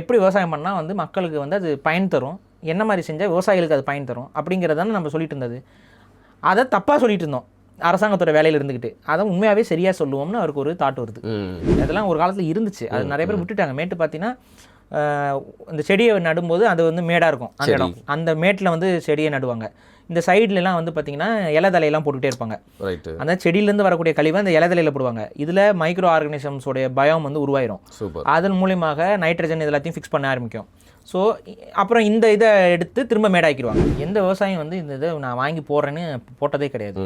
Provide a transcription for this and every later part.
எப்படி விவசாயம் பண்ணால் வந்து மக்களுக்கு வந்து அது பயன் தரும், என்ன மாதிரி செஞ்சால் விவசாயிகளுக்கு அது பயன் தரும் அப்படிங்கிறதான நம்ம சொல்லிட்டு இருந்தது. அதை தப்பாக சொல்லிட்டு இருந்தோம் அரசாங்கத்தோட வேலையில் இருந்துக்கிட்டு. அதை உண்மையாகவே சரியாக சொல்லுவோம்னு அவருக்கு ஒரு தாட் வருது. அதெல்லாம் ஒரு காலத்தில் இருந்துச்சு, அது நிறைய பேர் விட்டுட்டாங்க. மேட்டு பார்த்தீங்கன்னா இந்த செடியை நடும்போது அது வந்து மேடாக இருக்கும் அந்த இடம், அந்த மேட்டில் வந்து செடியை நடுவாங்க. இந்த சைட்லலாம் வந்து பார்த்தீங்கன்னா இலைதலையெல்லாம் போட்டுகிட்டே இருப்பாங்க. அந்த செடியிலேருந்து வரக்கூடிய கழிவை அந்த இலைதலையில் போடுவாங்க. இதில் மைக்ரோ ஆர்கானிசம்ஸோடைய பயம் வந்து உருவாயிரும். அதன் மூலியமாக நைட்ரஜன் எல்லாத்தையும் ஃபிக்ஸ் பண்ண ஆரம்பிக்கும். ஸோ அப்புறம் இந்த இதை எடுத்து திரும்ப மேடாக்கிடுவாங்க. எந்த விவசாயம் வந்து இந்த இதை நான் வாங்கி போடுறேன்னு போட்டதே கிடையாது.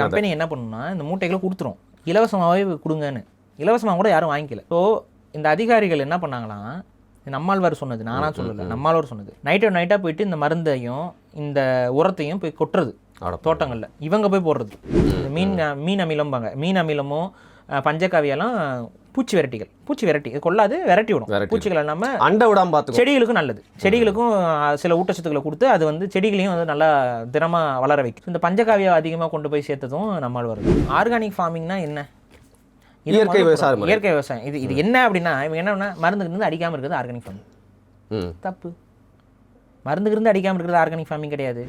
கம்பெனி என்ன பண்ணுன்னா இந்த மூட்டைகளை கொடுத்துரும், இலவசமாகவே கொடுங்கன்னு. இலவசமாக கூட யாரும் வாங்கிக்கல. ஸோ இந்த அதிகாரிகள் என்ன பண்ணாங்களாம், நம்மாழ்வார் சொன்னது, நானாக சொல்லலை, நம்மாழ்வார் சொன்னது, நைட்டாக போயிட்டு இந்த மருந்தையும் இந்த உரத்தையும் போய் கொட்டுறது தோட்டங்களில். இவங்க போய் போடுறது இந்த மீன் அமிலம்பாங்க. மீன் அமிலமும் பஞ்சகாவியெல்லாம் பூச்சி விரட்டி கொள்ளாது, விரட்டி விடும். பூச்சிகள் இல்லாமல் அண்டை விடாமல் பார்த்து செடிகளுக்கும் நல்லது. செடிகளுக்கும் சில ஊட்டச்சத்துக்களை கொடுத்து அது வந்து செடிகளையும் வந்து நல்லா தினமாக வளர வைக்கும். இந்த பஞ்சகாவியை அதிகமாக கொண்டு போய் சேர்த்ததும் நம்மாழ்வார். ஆர்கானிக் ஃபார்மிங்னா என்ன? இயற்கை விவசாயம். இது என்ன அப்படின்னா, இவங்க என்ன மருந்துக்கு இருந்து அடிக்காமல் இருக்கிறது ஆர்கானிக் ஃபார்மிங். தப்பு. மருந்துக்கு இருந்து அடிக்காமல் இருக்கிறது ஆர்கானிக் ஃபார்மிங் கிடையாது.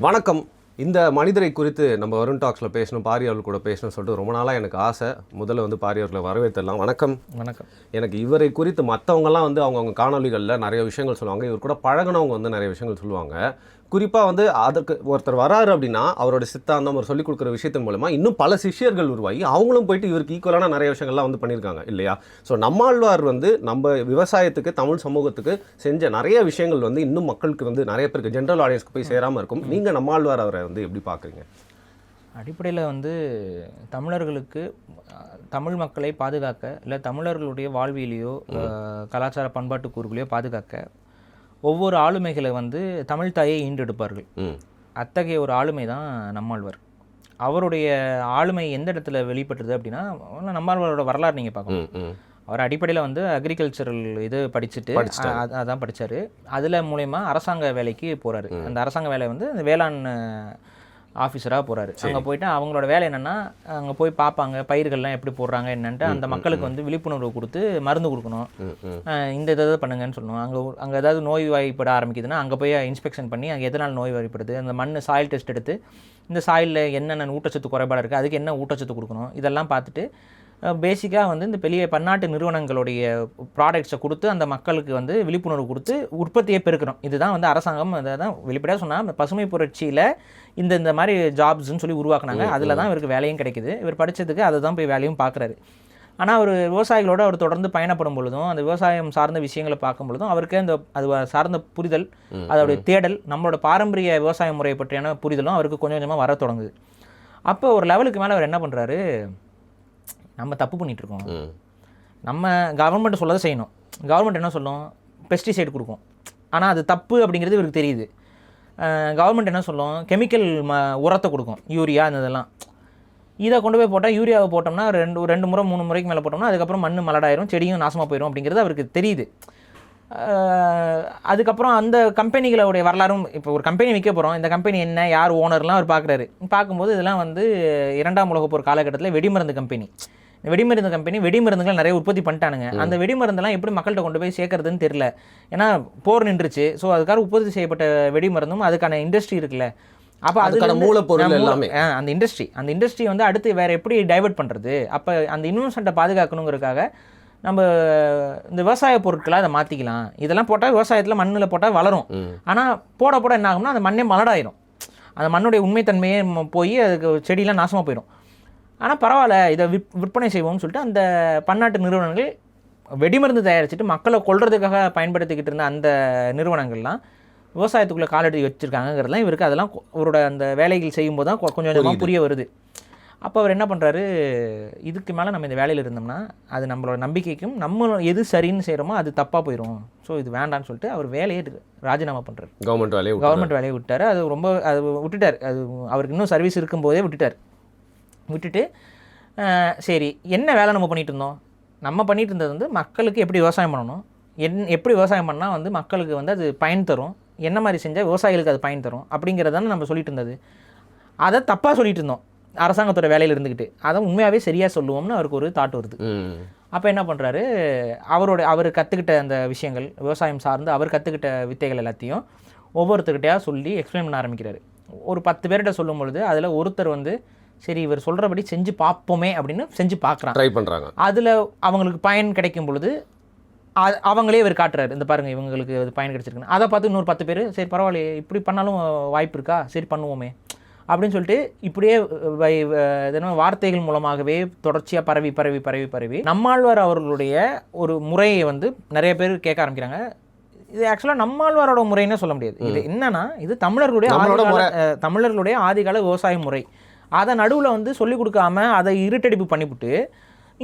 வணக்கம். இந்த மனிதரை குறித்து நம்ம வருண் டாக்ஸில் பேசணும், பாரி அவர்கள் கூட பேசணும்னு சொல்லிட்டு ரொம்ப நாளாக எனக்கு ஆசை. முதல்ல வந்து பாரி அவர்களை வரவேற்றலாம். வணக்கம். எனக்கு இவரை குறித்து மற்றவங்கலாம் வந்து அவங்கவுங்க காணொலிகளில் நிறைய விஷயங்கள் சொல்லுவாங்க, இவர் கூட பழகினவங்க வந்து நிறைய விஷயங்கள் சொல்லுவாங்க. குறிப்பாக வந்து அதற்கு ஒருத்தர் வராரு அப்படின்னா அவரோட சித்தாந்தம் ஒரு சொல்லிக் கொடுக்குற விஷயத்தின் மூலமாக இன்னும் பல சிஷ்யர்கள் உருவாகி அவங்களும் போயிட்டு இவருக்கு ஈக்குவலான நிறைய விஷயங்கள்லாம் வந்து பண்ணியிருக்காங்க இல்லையா? ஸோ நம்மாழ்வார் வந்து நம்ம விவசாயத்துக்கு, தமிழ் சமூகத்துக்கு செஞ்ச நிறைய விஷயங்கள் வந்து இன்னும் மக்களுக்கு வந்து நிறைய பேருக்கு, ஜென்ரல் ஆடியன்ஸ்க்கு போய் சேராமல் இருக்கும். நீங்கள் நம்மாழ்வார் அவரை வந்து எப்படி பார்க்குறீங்க? அடிப்படையில் வந்து தமிழர்களுக்கு, தமிழ் மக்களை பாதுகாக்க, இல்லை தமிழர்களுடைய வாழ்வியலையோ கலாச்சார பண்பாட்டு கூறுகளையோ பாதுகாக்க ஒவ்வொரு ஆளுமைகளை வந்து தமிழ் தாயை ஈண்டெடுப்பார்கள். அத்தகைய ஒரு ஆளுமை தான் நம்மாழ்வார். அவருடைய ஆளுமை எந்த இடத்துல வெளிப்பட்டுருது அப்படின்னா, நம்மாழ்வாரோட வரலாறு நீங்கள் பார்க்கணும். அவர் அடிப்படையில் வந்து அக்ரிகல்ச்சரல் இது படிச்சுட்டு அதான் படித்தார். அதில் மூலயமா அரசாங்க வேலைக்கு போகிறாரு. அந்த அரசாங்க வேலை வந்து அந்த வேளாண் ஆஃபீஸராக போகிறாரு. அங்கே போயிட்டு அவங்களோட வேலை என்னென்னா, அங்கே போய் பார்ப்பாங்க பயிர்கள்லாம் எப்படி போடுறாங்க என்னன்ட்டு, அந்த மக்களுக்கு வந்து விழிப்புணர்வு கொடுத்து மருந்து கொடுக்கணும், இந்த இதை பண்ணுங்கன்னு சொல்லணும். அங்கே ஏதாவது நோய் வாய்ப்பட ஆரம்பிக்குதுன்னா அங்கே போய் இன்ஸ்பெக்ஷன் பண்ணி அங்கே எதனால் நோய் வாய்ப்படுது, அந்த மண் சாயில் டெஸ்ட் எடுத்து இந்த சாயிலில் என்னென்ன ஊட்டச்சத்து குறைபாடு இருக்குது, அதுக்கு என்ன ஊட்டச்சத்து கொடுக்கணும், இதெல்லாம் பார்த்துட்டு பேசிக்காக வந்து இந்த பெரிய பன்னாட்டு நிறுவனங்களுடைய ப்ராடக்ட்ஸை கொடுத்து அந்த மக்களுக்கு வந்து விழிப்புணர்வு கொடுத்து உற்பத்தியை பெருக்கணும். இதுதான் வந்து அரசாங்கம் அதை தான் வெளிப்படையாக சொன்னால் பசுமை புரட்சியில் இந்த மாதிரி ஜாப்ஸ்ன்னு சொல்லி உருவாக்குனாங்க. அதில் தான் இவருக்கு வேலையும் கிடைக்குது. இவர் படித்ததுக்கு அதை தான் போய் வேலையும் பார்க்குறாரு. ஆனால் அவர் விவசாயிகளோடு அவர் தொடர்ந்து பயணப்படும் பொழுதும், அந்த விவசாயம் சார்ந்த விஷயங்களை பார்க்கும் பொழுதும் அவருக்கு அந்த அது சார்ந்த புரிதல், அதோடைய தேடல், நம்மளோட பாரம்பரிய விவசாய முறையை பற்றியான புரிதலும் அவருக்கு கொஞ்சம் கொஞ்சமாக வர தொடங்குது. அப்போ ஒரு லெவலுக்கு மேலே அவர் என்ன பண்ணுறாரு, நம்ம தப்பு பண்ணிகிட்ருக்கோம், நம்ம கவர்மெண்ட் சொல்லதை செய்யணும். கவர்மெண்ட் என்ன சொல்லும், பெஸ்டிசைடு கொடுக்கும், ஆனால் அது தப்பு அப்படிங்கிறது இவருக்கு தெரியுது. கவர்மெண்ட் என்ன சொல்லும், கெமிக்கல் உரத்தை கொடுக்கும், யூரியா இதெல்லாம். இதை கொண்டு போய் போட்டால், யூரியாவை போட்டோம்னா ரெண்டு முறை 3 முறைக்கு மேலே போட்டோம்னா அதுக்கப்புறம் மண் மலடாயிரும், செடியும் நாசமாக போயிடும் அப்படிங்கிறது அவருக்கு தெரியுது. அதுக்கப்புறம் அந்த கம்பெனிகளுடைய வரலாறும், இப்போ ஒரு கம்பெனி விற்க போகிறோம், இந்த கம்பெனி என்ன, யார் ஓனர்லாம் அவர் பார்க்குறாரு. பார்க்கும்போது இதெல்லாம் வந்து 2ஆம் உலகப் போர் காலகட்டத்தில் வெடிமருந்து கம்பெனி. வெடிமருந்து கம்பெனி வெடிமருந்துகள் நிறைய உற்பத்தி பண்ணிட்டானுங்க. அந்த வெடிமருந்தெல்லாம் எப்படி மக்கள்கிட்ட கொண்டு போய் சேர்க்கறதுன்னு தெரியல. ஏன்னா போர் நின்றுச்சு. ஸோ அதுக்காக உற்பத்தி செய்யப்பட்ட வெடிமருந்தும் அதுக்கான இண்டஸ்ட்ரி இருக்குல்ல, அப்போ அதுக்கான மூலப்பொருள் எல்லாமே அந்த இண்டஸ்ட்ரி வந்து அடுத்து வேறு எப்படி டைவெர்ட் பண்ணுறது. அப்போ அந்த இன்வெஸ்ட்மெண்ட்டை பாதுகாக்கணுங்கிறதுக்காக நம்ம இந்த விவசாய பொருட்களை அதை மாற்றிக்கலாம். இதெல்லாம் போட்டால் விவசாயத்தில் மண்ணில் போட்டால் வளரும். ஆனால் போட என்ன ஆகும்னா அந்த மண்ணே மலடாயிரும். அந்த மண்ணுடைய உண்மைத்தன்மையே போய் அதுக்கு செடியெலாம் நாசமாக போயிடும். ஆனால் பரவாயில்ல, இதை விற்பனை செய்வோம்னு சொல்லிட்டு அந்த பன்னாட்டு நிறுவனங்கள் வெடிமருந்து தயாரிச்சுட்டு மக்களை கொல்றதுக்காக பயன்படுத்திக்கிட்டு இருந்த அந்த நிறுவனங்கள்லாம் விவசாயத்துக்குள்ளே காலடி வச்சுருக்காங்கிறதுலாம் இவருக்கு அதெல்லாம் அவரோட அந்த வேலைகள் செய்யும்போது தான் கொஞ்சம் கொஞ்சமாக புரிய வருது. அப்போ அவர் என்ன பண்ணுறாரு, இதுக்கு மேலே நம்ம இந்த வேலையில் இருந்தோம்னா அது நம்மளோட நம்பிக்கைக்கும் நம்ம எது சரின்னு செய்கிறோமோ அது தப்பாக போயிடும். ஸோ இது வேண்டான்னு சொல்லிட்டு அவர் வேலையை ராஜினாமா பண்ணுறாரு. கவர்மெண்ட் வேலையை விட்டார். அது விட்டுட்டார். அது அவருக்கு இன்னும் சர்வீஸ் இருக்கும்போதே விட்டுட்டு சரி என்ன வேலை நம்ம பண்ணிகிட்டு இருந்தோம், நம்ம பண்ணிகிட்டு இருந்தது வந்து மக்களுக்கு எப்படி விவசாயம் பண்ணணும், எப்படி விவசாயம் பண்ணால் வந்து மக்களுக்கு வந்து அது பயன் தரும், என்ன மாதிரி செஞ்சால் விவசாயிகளுக்கு அது பயன் தரும் அப்படிங்கிறதான நம்ம சொல்லிட்டு இருந்தது. அதை தப்பாக சொல்லிட்டு இருந்தோம் அரசாங்கத்தோட வேலையில் இருந்துக்கிட்டு. அதை உண்மையாகவே சரியாக சொல்லுவோம்னு அவருக்கு ஒரு தாட் வருது. அப்போ என்ன பண்ணுறாரு, அவர் கற்றுக்கிட்ட அந்த விஷயங்கள் விவசாயம் சார்ந்து அவர் கற்றுக்கிட்ட வித்தைகள் எல்லாத்தையும் ஒவ்வொருத்தர்கிட்டையா சொல்லி எக்ஸ்பிளைன் பண்ண ஆரம்பிக்கிறாரு. ஒரு 10 பேர்கிட்ட சொல்லும் பொழுது அதில் ஒருத்தர் வந்து சரி இவர் சொல்கிறபடி செஞ்சு பார்ப்போமே அப்படின்னு செஞ்சு பார்க்குறாங்க, ட்ரை பண்ணுறாங்க. அதில் அவங்களுக்கு பயன் கிடைக்கும் பொழுது அவங்களே இவர் காட்டுறாரு, இந்த பாருங்கள் இவங்களுக்கு அது பயன் கிடைச்சிருக்குன்னு. அதை பார்த்து இன்னொரு 10 பேர் சரி பரவாயில்லையே இப்படி பண்ணாலும் வாய்ப்பு இருக்கா, சரி பண்ணுவோமே அப்படின்னு சொல்லிட்டு இப்படியே வார்த்தைகள் மூலமாகவே தொடர்ச்சியாக பரவி பரவி பரவி பரவி நம்மாழ்வார் அவர்களுடைய ஒரு முறையை வந்து நிறைய பேர் கேட்க ஆரம்பிக்கிறாங்க. இது ஆக்சுவலாக நம்மாழ்வாரோட முறைன்னு சொல்ல முடியாது. இது என்னன்னா இது தமிழர்களுடைய ஆதிகால விவசாய முறை. அதை நடுவில் வந்து சொல்லிக் கொடுக்காம அதை இருட்டடிப்பு பண்ணிவிட்டு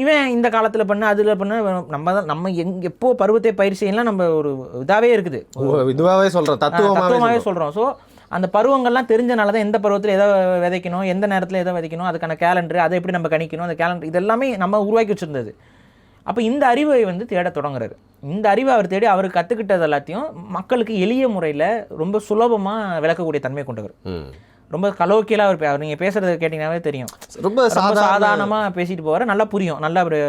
இவன் இந்த காலத்தில் பண்ண அதில் பண்ண நம்ம எப்போ பருவத்தை பயிர் செய்யலாம் நம்ம ஒரு இதாகவே இருக்குது, இதுவாகவே சொல்கிறோம், தத்துவமாகவே சொல்கிறோம். ஸோ அந்த பருவங்கள்லாம் தெரிஞ்சனால தான் எந்த பருவத்தில் எதை விதைக்கணும், எந்த நேரத்தில் எதை விதைக்கணும், அதுக்கான கேலண்டர், அதை எப்படி நம்ம கணிக்கணும், அந்த கேலண்டர் இதெல்லாமே நம்ம உருவாக்கி வச்சுருந்தது. அப்போ இந்த அறிவை வந்து தேட தொடங்குறாரு. இந்த அறிவை அவர் தேடி அவர் கற்றுக்கிட்டது எல்லாத்தையும் மக்களுக்கு எளிய முறையில் ரொம்ப சுலபமாக விளக்கக்கூடிய தன்மை கொண்டவர். ரொம்ப கலோக்கியலாக அவர் நீங்கள் பேசுகிறத கேட்டிங்கன்னாவே தெரியும், ரொம்ப சாதாரணமாக பேசிட்டு போவார், நல்லா புரியும், நல்லா ஒரு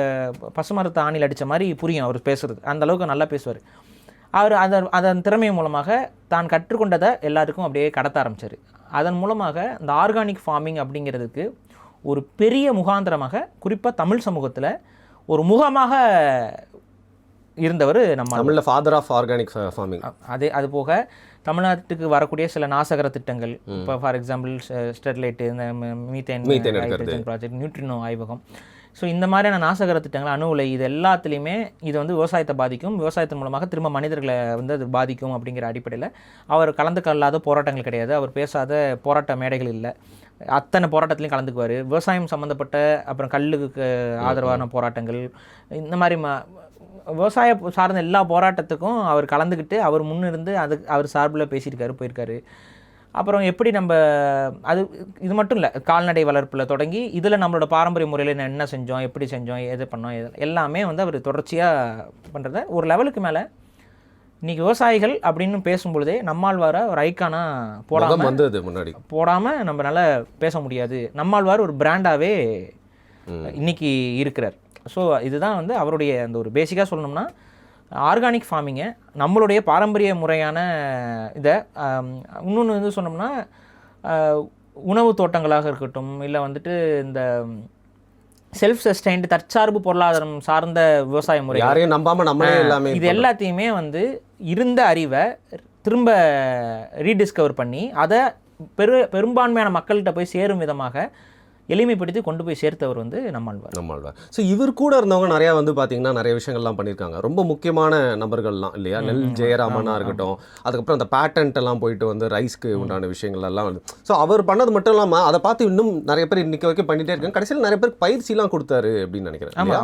பசுமரத்தை ஆணில் அடித்த மாதிரி புரியும் அவர் பேசுகிறது, அந்த அளவுக்கு நல்லா பேசுவார். அவர் அதன் திறமை மூலமாக தான் கற்றுக்கொண்டதை எல்லாருக்கும் அப்படியே கடத்த ஆரம்பித்தார். அதன் மூலமாக இந்த ஆர்கானிக் ஃபார்மிங் அப்படிங்கிறதுக்கு ஒரு பெரிய முகாந்திரமாக குறிப்பாக தமிழ் சமூகத்தில் ஒரு முகமாக இருந்தவர் நம்ம தமிழில் ஃபாதர் ஆஃப் ஆர்கானிக் ஃபார்மிங். அது போக தமிழ்நாட்டுக்கு வரக்கூடிய சில நாசகர திட்டங்கள், இப்போ ஃபார் எக்ஸாம்பிள் ஸ்டெர்லைட்டு, இந்த மீத்தேன் ப்ராஜெக்ட், நியூட்ரினோ ஆய்வகம், ஸோ இந்த மாதிரியான நாசகர திட்டங்கள், அணு உலை, இது எல்லாத்துலேயுமே இது வந்து விவசாயத்தை பாதிக்கும், விவசாயத்தின் மூலமாக திரும்ப மனிதர்களை வந்து அது பாதிக்கும் அப்படிங்கிற அடிப்படையில் அவர் கலந்துக்கொள்ளாத போராட்டங்கள் கிடையாது, அவர் பேசாத போராட்ட மேடைகள் இல்லை, அத்தனை போராட்டத்துலையும் கலந்துக்குவார். விவசாயம் சம்மந்தப்பட்ட அப்புறம் கல்லுக்கு ஆதரவான போராட்டங்கள், இந்த மாதிரி விவசாய சார்ந்த எல்லா போராட்டத்துக்கும் அவர் கலந்துக்கிட்டு அவர் முன்னிருந்து அவர் சார்பில் பேசியிருக்காரு, போயிருக்காரு. அப்புறம் எப்படி நம்ம இது மட்டும் இல்லை, கால்நடை வளர்ப்பில் தொடங்கி இதில் நம்மளோட பாரம்பரிய முறையில் என்ன செஞ்சோம், எப்படி செஞ்சோம், எது பண்ணோம், எல்லாமே வந்து அவர் தொடர்ச்சியாக பண்ணுறத ஒரு லெவலுக்கு மேலே இன்றைக்கி விவசாயிகள் அப்படின்னு பேசும்பொழுதே நம்மாழ்வாரை ஒரு ஐக்கானாக போடாமல் நம்மளால் பேச முடியாது. நம்மாழ்வார் ஒரு பிராண்டாகவே இன்றைக்கி இருக்கிறார். ஸோ இதுதான் வந்து அவருடைய அந்த ஒரு பேசிக்காக சொல்லணும்னா ஆர்கானிக் ஃபார்மிங்கை நம்மளுடைய பாரம்பரிய முறையான இதை இன்னொன்று வந்து சொன்னோம்னா உணவு தோட்டங்களாக இருக்கட்டும், இல்லை வந்துட்டு இந்த செல்ஃப் சஸ்டைன்டு தற்சார்பு பொருளாதாரம் சார்ந்த விவசாய முறை, யாரையும் நம்பாமல் நம்மளே எல்லாமே இது எல்லாத்தையுமே வந்து இருந்த அறிவை திரும்ப ரீடிஸ்கவர் பண்ணி அதை பெரும்பான்மையான மக்கள்கிட்ட போய் சேரும் விதமாக எளிமைப்படுத்தி கொண்டு போய் சேர்த்தவர் வந்து நம்மாழ்வார். ஸோ இவர் கூட இருந்தவங்க நிறையா வந்து பார்த்தீங்கன்னா நிறைய விஷயங்கள்லாம் பண்ணியிருக்காங்க, ரொம்ப முக்கியமான நபர்கள்லாம் இல்லையா, நெல் ஜெயராமனாக இருக்கட்டும், அதுக்கப்புறம் அந்த பேட்டன்ட் எல்லாம் போயிட்டு வந்து ரைஸ்க்கு உண்டான விஷயங்கள் எல்லாம் வந்து ஸோ அவர் பண்ணது மட்டும் இல்லாமல் அதை பார்த்து இன்னும் நிறைய பேர் இன்னைக்கு வரைக்கும் பண்ணிகிட்டே இருக்காங்க. கடைசியில் நிறைய பேர் பயிற்சிலாம் கொடுத்தாரு அப்படின்னு நினைக்கிறேன். ஆமாம்,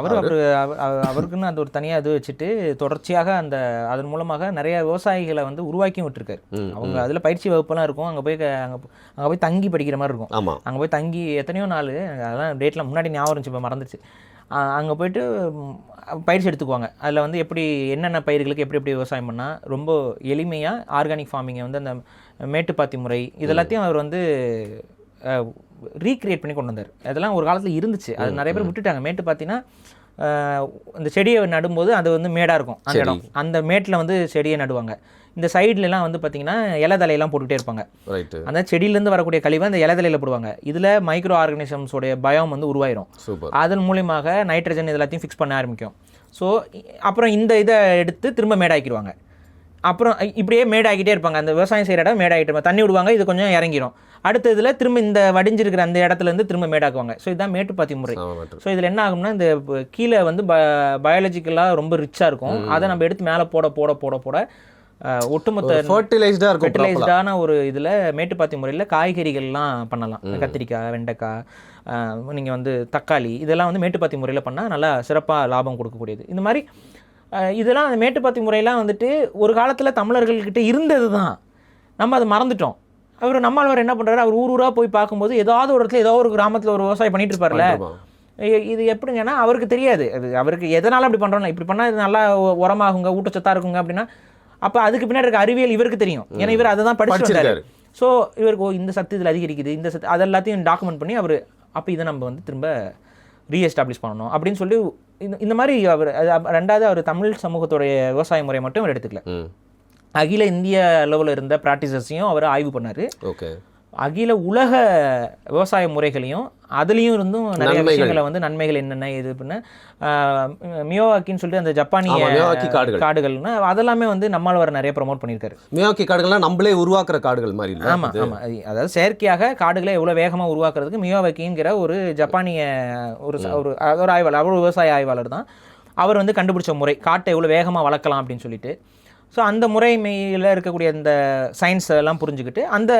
அவருக்குன்னு அந்த ஒரு தனியாக இது வச்சுட்டு தொடர்ச்சியாக அதன் மூலமாக நிறைய விவசாயிகளை வந்து உருவாக்கியும் விட்டுருக்காரு. அவங்க அதில் பயிற்சி வகுப்பெல்லாம் இருக்கும், அங்கே போய் தங்கி படிக்கிற மாதிரி இருக்கும். ஆமாம், அங்கே போய் தங்கி எத்தனையோ நாள், அதெல்லாம் டேட்லாம் முன்னாடி ஞாபகம் இருந்துச்சு, இப்போ மறந்துச்சு. அங்கே போயிட்டு பயிற்சி எடுத்துக்குவாங்க. அதில் வந்து எப்படி என்னென்ன பயிர்களுக்கு எப்படி விவசாயம் பண்ணால் ரொம்ப எளிமையாக ஆர்கானிக் ஃபார்மிங்கை வந்து அந்த மேட்டுப்பாத்தி முறை இதெல்லாத்தையும் அவர் வந்து ரீக்ரியேட் பண்ணி கொண்டு வந்தார். அதெல்லாம் ஒரு காலத்தில் இருந்துச்சு, அது நிறைய பேர் விட்டுட்டாங்க. மேட்டுப்பாத்தினா இந்த செடியை நடும்போது அது வந்து மேடாக இருக்கும், அந்த இடம், அந்த மேட்டில் வந்து செடியை நடுவாங்க. இந்த சைட்லலாம் வந்து பார்த்தீங்கன்னா இலதலையெல்லாம் போட்டுகிட்டே இருப்பாங்க, அந்த செடியிலேருந்து வரக்கூடிய கழிவை அந்த இலதலையில் போடுவாங்க. இதில் மைக்ரோ ஆர்கானிசம்ஸோடைய பயம் வந்து உருவாயிரும், அதன் மூலியமாக நைட்ரஜன் இதெல்லாத்தையும் ஃபிக்ஸ் பண்ண ஆரம்பிக்கும். ஸோ அப்புறம் இந்த இதை எடுத்து திரும்ப மேடாக்கிடுவாங்க. அப்புறம் இப்படியே மேடாக்கிட்டே இருப்பாங்க, அந்த விவசாயம் செய்கிற இடம் மேடாகிட்டு இருப்பாங்க, தண்ணி விடுவாங்க, இது கொஞ்சம் இறங்கிடும், அடுத்த இதில் திரும்ப இந்த வடிஞ்சிருக்கிற அந்த இடத்துலேருந்து திரும்ப மேடாக்குவாங்க. ஸோ இதுதான் மேட்டுப்பாத்தி முறை. ஸோ இதில் என்ன ஆகும்னா இந்த கீழே வந்து பயாலஜிக்கலாக ரொம்ப ரிச்சாக இருக்கும், அதை நம்ம எடுத்து மேலே போட போட போட போட ஒட்டுமொத்த ஃபெர்டிலைஸ்டான ஒரு இதில் மேட்டுப்பாத்தி முறையில் காய்கறிகள்லாம் பண்ணலாம். கத்திரிக்காய், வெண்டைக்காய், நீங்கள் வந்து தக்காளி, இதெல்லாம் வந்து மேட்டுப்பாத்தி முறையில் பண்ணால் நல்லா சிறப்பாக லாபம் கொடுக்கக்கூடியது. இந்த மாதிரி இதெல்லாம் அந்த மேட்டுப்பாத்தி முறையெல்லாம் வந்துட்டு ஒரு காலத்தில் தமிழர்கள்கிட்ட இருந்தது தான், நம்ம அதை மறந்துட்டோம். நம்மாழ்வார் என்ன பண்ணுறாரு, அவர் ஊராக போய் பார்க்கும்போது ஏதாவது ஒரு இடத்துல ஏதோ ஒரு கிராமத்தில் ஒரு விவசாயம் பண்ணிட்டு இருப்பார்ல, இது எப்படிங்கன்னா அவருக்கு தெரியாது, அது அவருக்கு எதனால அப்படி பண்ணுறோம், இப்படி பண்ணால் இது நல்லா உரமாகுங்க, ஊட்டச்சத்தாக இருக்குங்க அப்படின்னா அப்போ அதுக்கு பின்னாடி இருக்க அறிவியல் இவருக்கு தெரியும். ஏன்னா இவர் அதை தான் படிச்சுருக்காரு. ஸோ இவருக்கு இந்த சத்து இதில் அதிகரிக்குது, இந்த சத்து அது எல்லாத்தையும் டாக்குமெண்ட் பண்ணி அவர் அப்போ இதை நம்ம வந்து திரும்ப ரீஎஸ்டாப்ளிஷ் பண்ணணும் அப்படின்னு சொல்லி இந்த மாதிரி அவர் ரெண்டாவது அவர் தமிழ் சமூகத்துடைய விவசாய முறை மட்டும் அவர் எடுத்துக்கல, அகில இந்திய அளவில் இருந்த ப்ராக்டிசஸையும் அவர் ஆய்வு பண்ணார். ஓகே, அகில உலக விவசாய முறைகளையும் அதுலேயும் இருந்தும் நிறைய விஷயங்களை வந்து நன்மைகள் என்னென்ன இது பண்ண மியோவாக்கின்னு சொல்லிட்டு அந்த ஜப்பானிய காடுகள்னா அதெல்லாமே வந்து நம்மால் நிறைய ப்ரொமோட் பண்ணியிருக்காரு. மியோவாக்கி காடுகள்லாம் நம்மளே உருவாக்குற காடுகள் மாதிரி. ஆமாம் ஆமாம், அதாவது செயற்கையாக காடுகளை எவ்வளோ வேகமாக உருவாக்குறதுக்கு மியோவாக்கிங்கிற ஒரு ஜப்பானிய ஒரு ஆய்வாளர், அவர் விவசாய ஆய்வாளர் தான், அவர் வந்து கண்டுபிடிச்ச முறை காட்டை எவ்வளோ வேகமாக வளர்க்கலாம் அப்படின்னு சொல்லிட்டு. ஸோ அந்த முறைமையில் இருக்கக்கூடிய இந்த சயின்ஸ் எல்லாம் புரிஞ்சுக்கிட்டு அந்த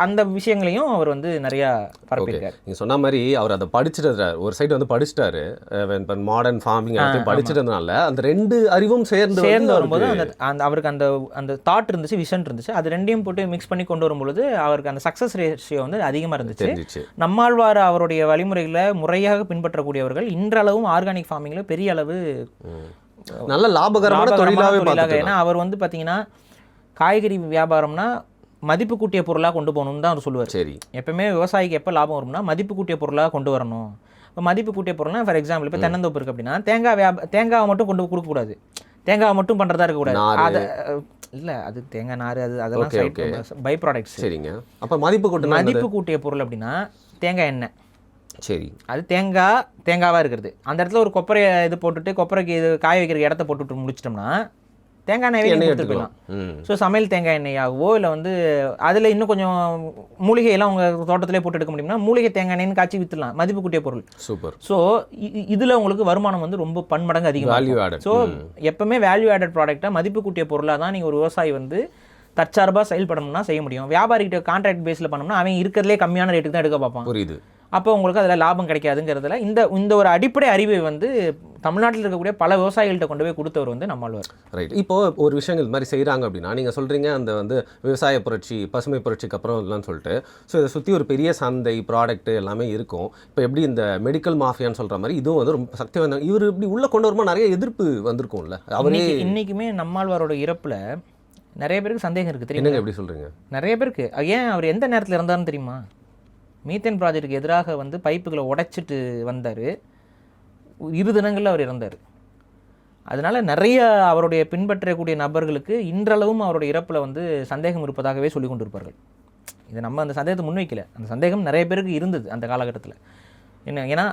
அந்த விஷயங்களையும் அவர் வந்து நிறையா பரப்பியிருக்காரு. நீங்கள் சொன்ன மாதிரி அவர் அதை படிச்சுட்டு ஒரு சைடு வந்து படிச்சுட்டாரு, இப்போ மாடர்ன் ஃபார்மிங் எல்லாத்தையும் படிச்சுட்டதுனால அந்த ரெண்டு அறிவும் சேர்ந்து வரும்போது அந்த அவருக்கு அந்த அந்த தாட் இருந்துச்சு, விஷன் இருந்துச்சு, அது ரெண்டையும் போட்டு மிக்ஸ் பண்ணி கொண்டு வரும்பொழுது அவருக்கு அந்த சக்ஸஸ் ரேஷியோ வந்து அதிகமாக இருந்துச்சு. நம்மாழ்வார் அவருடைய வழிமுறைகளை முறையாக பின்பற்றக்கூடியவர்கள் இன்றளவும் ஆர்கானிக் ஃபார்மிங்கில் பெரிய அளவு நல்ல லாபகரமான தொழிலாக. ஏன்னா அவர் வந்து பார்த்தீங்கன்னா காய்கறி வியாபாரம்னா மதிப்பு கூட்டிய பொருளாக கொண்டு போகணும்னு தான் அவர் சொல்லுவார். சரி, எப்பவுமே விவசாயிக்கு எப்போ லாபம் வரும்னா மதிப்பு கூட்டிய பொருளாக கொண்டு வரணும். இப்போ மதிப்பு கூட்டிய பொருள்னா ஃபார் எக்ஸாம்பிள் இப்போ தென்னந்தோப்பு இருக்குது அப்படின்னா தேங்காவை மட்டும் கொண்டு கொடுக்கக்கூடாது, தேங்காவை மட்டும் பண்ணுறதா இருக்கக்கூடாது. அதை இல்லை, அது தேங்காய் நார் அதெல்லாம் பை ப்ராடக்ட்ஸ். சரிங்க, அப்போ மதிப்பு கூட்டிய பொருள் அப்படின்னா தேங்காய் எண்ணெய். சரி, அது தேங்காவாக இருக்கிறது. அந்த இடத்துல ஒரு கொப்பரையை இது போட்டுட்டு கொப்பரைக்கு இது காய வைக்கிற இடத்த போட்டுட்டு முடிச்சிட்டோம்னா தேங்காய் எண்ணெய் எடுத்துக்கலாம். ஸோ சமையல் தேங்காய் எண்ணெயாகவோ இல்லை வந்து அதில் இன்னும் கொஞ்சம் மூலிகையெல்லாம் உங்கள் தோட்டத்திலே போட்டு எடுக்க முடியும்னா மூலிகை தேங்காய் எண்ணெய்னு காய்ச்சி விற்றுலாம், மதிப்பு கூட்டிய பொருள். சூப்பர். ஸோ இதில் உங்களுக்கு வருமானம் வந்து ரொம்ப பன்மடங்கு அதிகமாக. ஸோ எப்பவுமே வேல்யூ ஆடட் ப்ராடக்டாக மதிப்பு கூட்டிய பொருளாக தான் நீங்கள் ஒரு விவசாயி வந்து தற்சார்பாக செயல்படணும்னா செய்ய முடியும். வியாபாரிகிட்ட கான்ட்ராக்ட் பேஸில் பண்ணோம்னா அவன் இருக்கிறதுலே கம்மியான ரேட்டுக்கு தான் எடுக்க பார்ப்பான். புரியுது. அப்போ உங்களுக்கு அதில் லாபம் கிடைக்காதுங்கிறதுல இந்த ஒரு அடிப்படை அறிவை வந்து தமிழ்நாட்டில் இருக்கக்கூடிய பல விவசாயிகள்கிட்ட கொண்டு போய் கொடுத்தவர் வந்து நம்மாழ்வார். ரைட். இப்போ ஒரு விஷயங்கள் இது மாதிரி செய்கிறாங்க அப்படின்னா நீங்கள் சொல்கிறீங்க அந்த வந்து விவசாய புரட்சி, பசுமை புரட்சிக்கு அப்புறம் இதெல்லாம் சொல்லிட்டு ஸோ இதை சுற்றி ஒரு பெரிய சந்தை ப்ராடக்ட்டு எல்லாமே இருக்கும். இப்போ எப்படி இந்த மெடிக்கல் மாஃபியான்னு சொல்கிற மாதிரி இதுவும் வந்து ரொம்ப சக்தி வந்தாங்க. இவர் இப்படி உள்ளே கொண்டு வரும்போது நிறைய எதிர்ப்பு வந்திருக்கும்ல. அவரே இன்றைக்குமே நம்மாழ்வாரோட இறப்பில் நிறைய பேருக்கு சந்தேகம் இருக்குது. தெரியுமா? எப்படி சொல்கிறீங்க? நிறைய பேருக்கு ஏன் அவர் எந்த நேரத்தில் இறந்தாருன்னு தெரியுமா? மீத்தேன் ப்ராஜெக்டுக்கு எதிராக வந்து பைப்புகளை உடைச்சிட்டு வந்தார், 2 தினங்களில் அவர் இறந்தார். அதனால் நிறைய அவருடைய பின்பற்றக்கூடிய நபர்களுக்கு இன்றளவும் அவருடைய இறப்பில் வந்து சந்தேகம் இருப்பதாகவே சொல்லி கொண்டு இருப்பார்கள். இதை நம்ம அந்த சந்தேகத்தை முன்வைக்கல, அந்த சந்தேகம் நிறைய பேருக்கு இருந்தது அந்த காலகட்டத்தில். ஏன்னா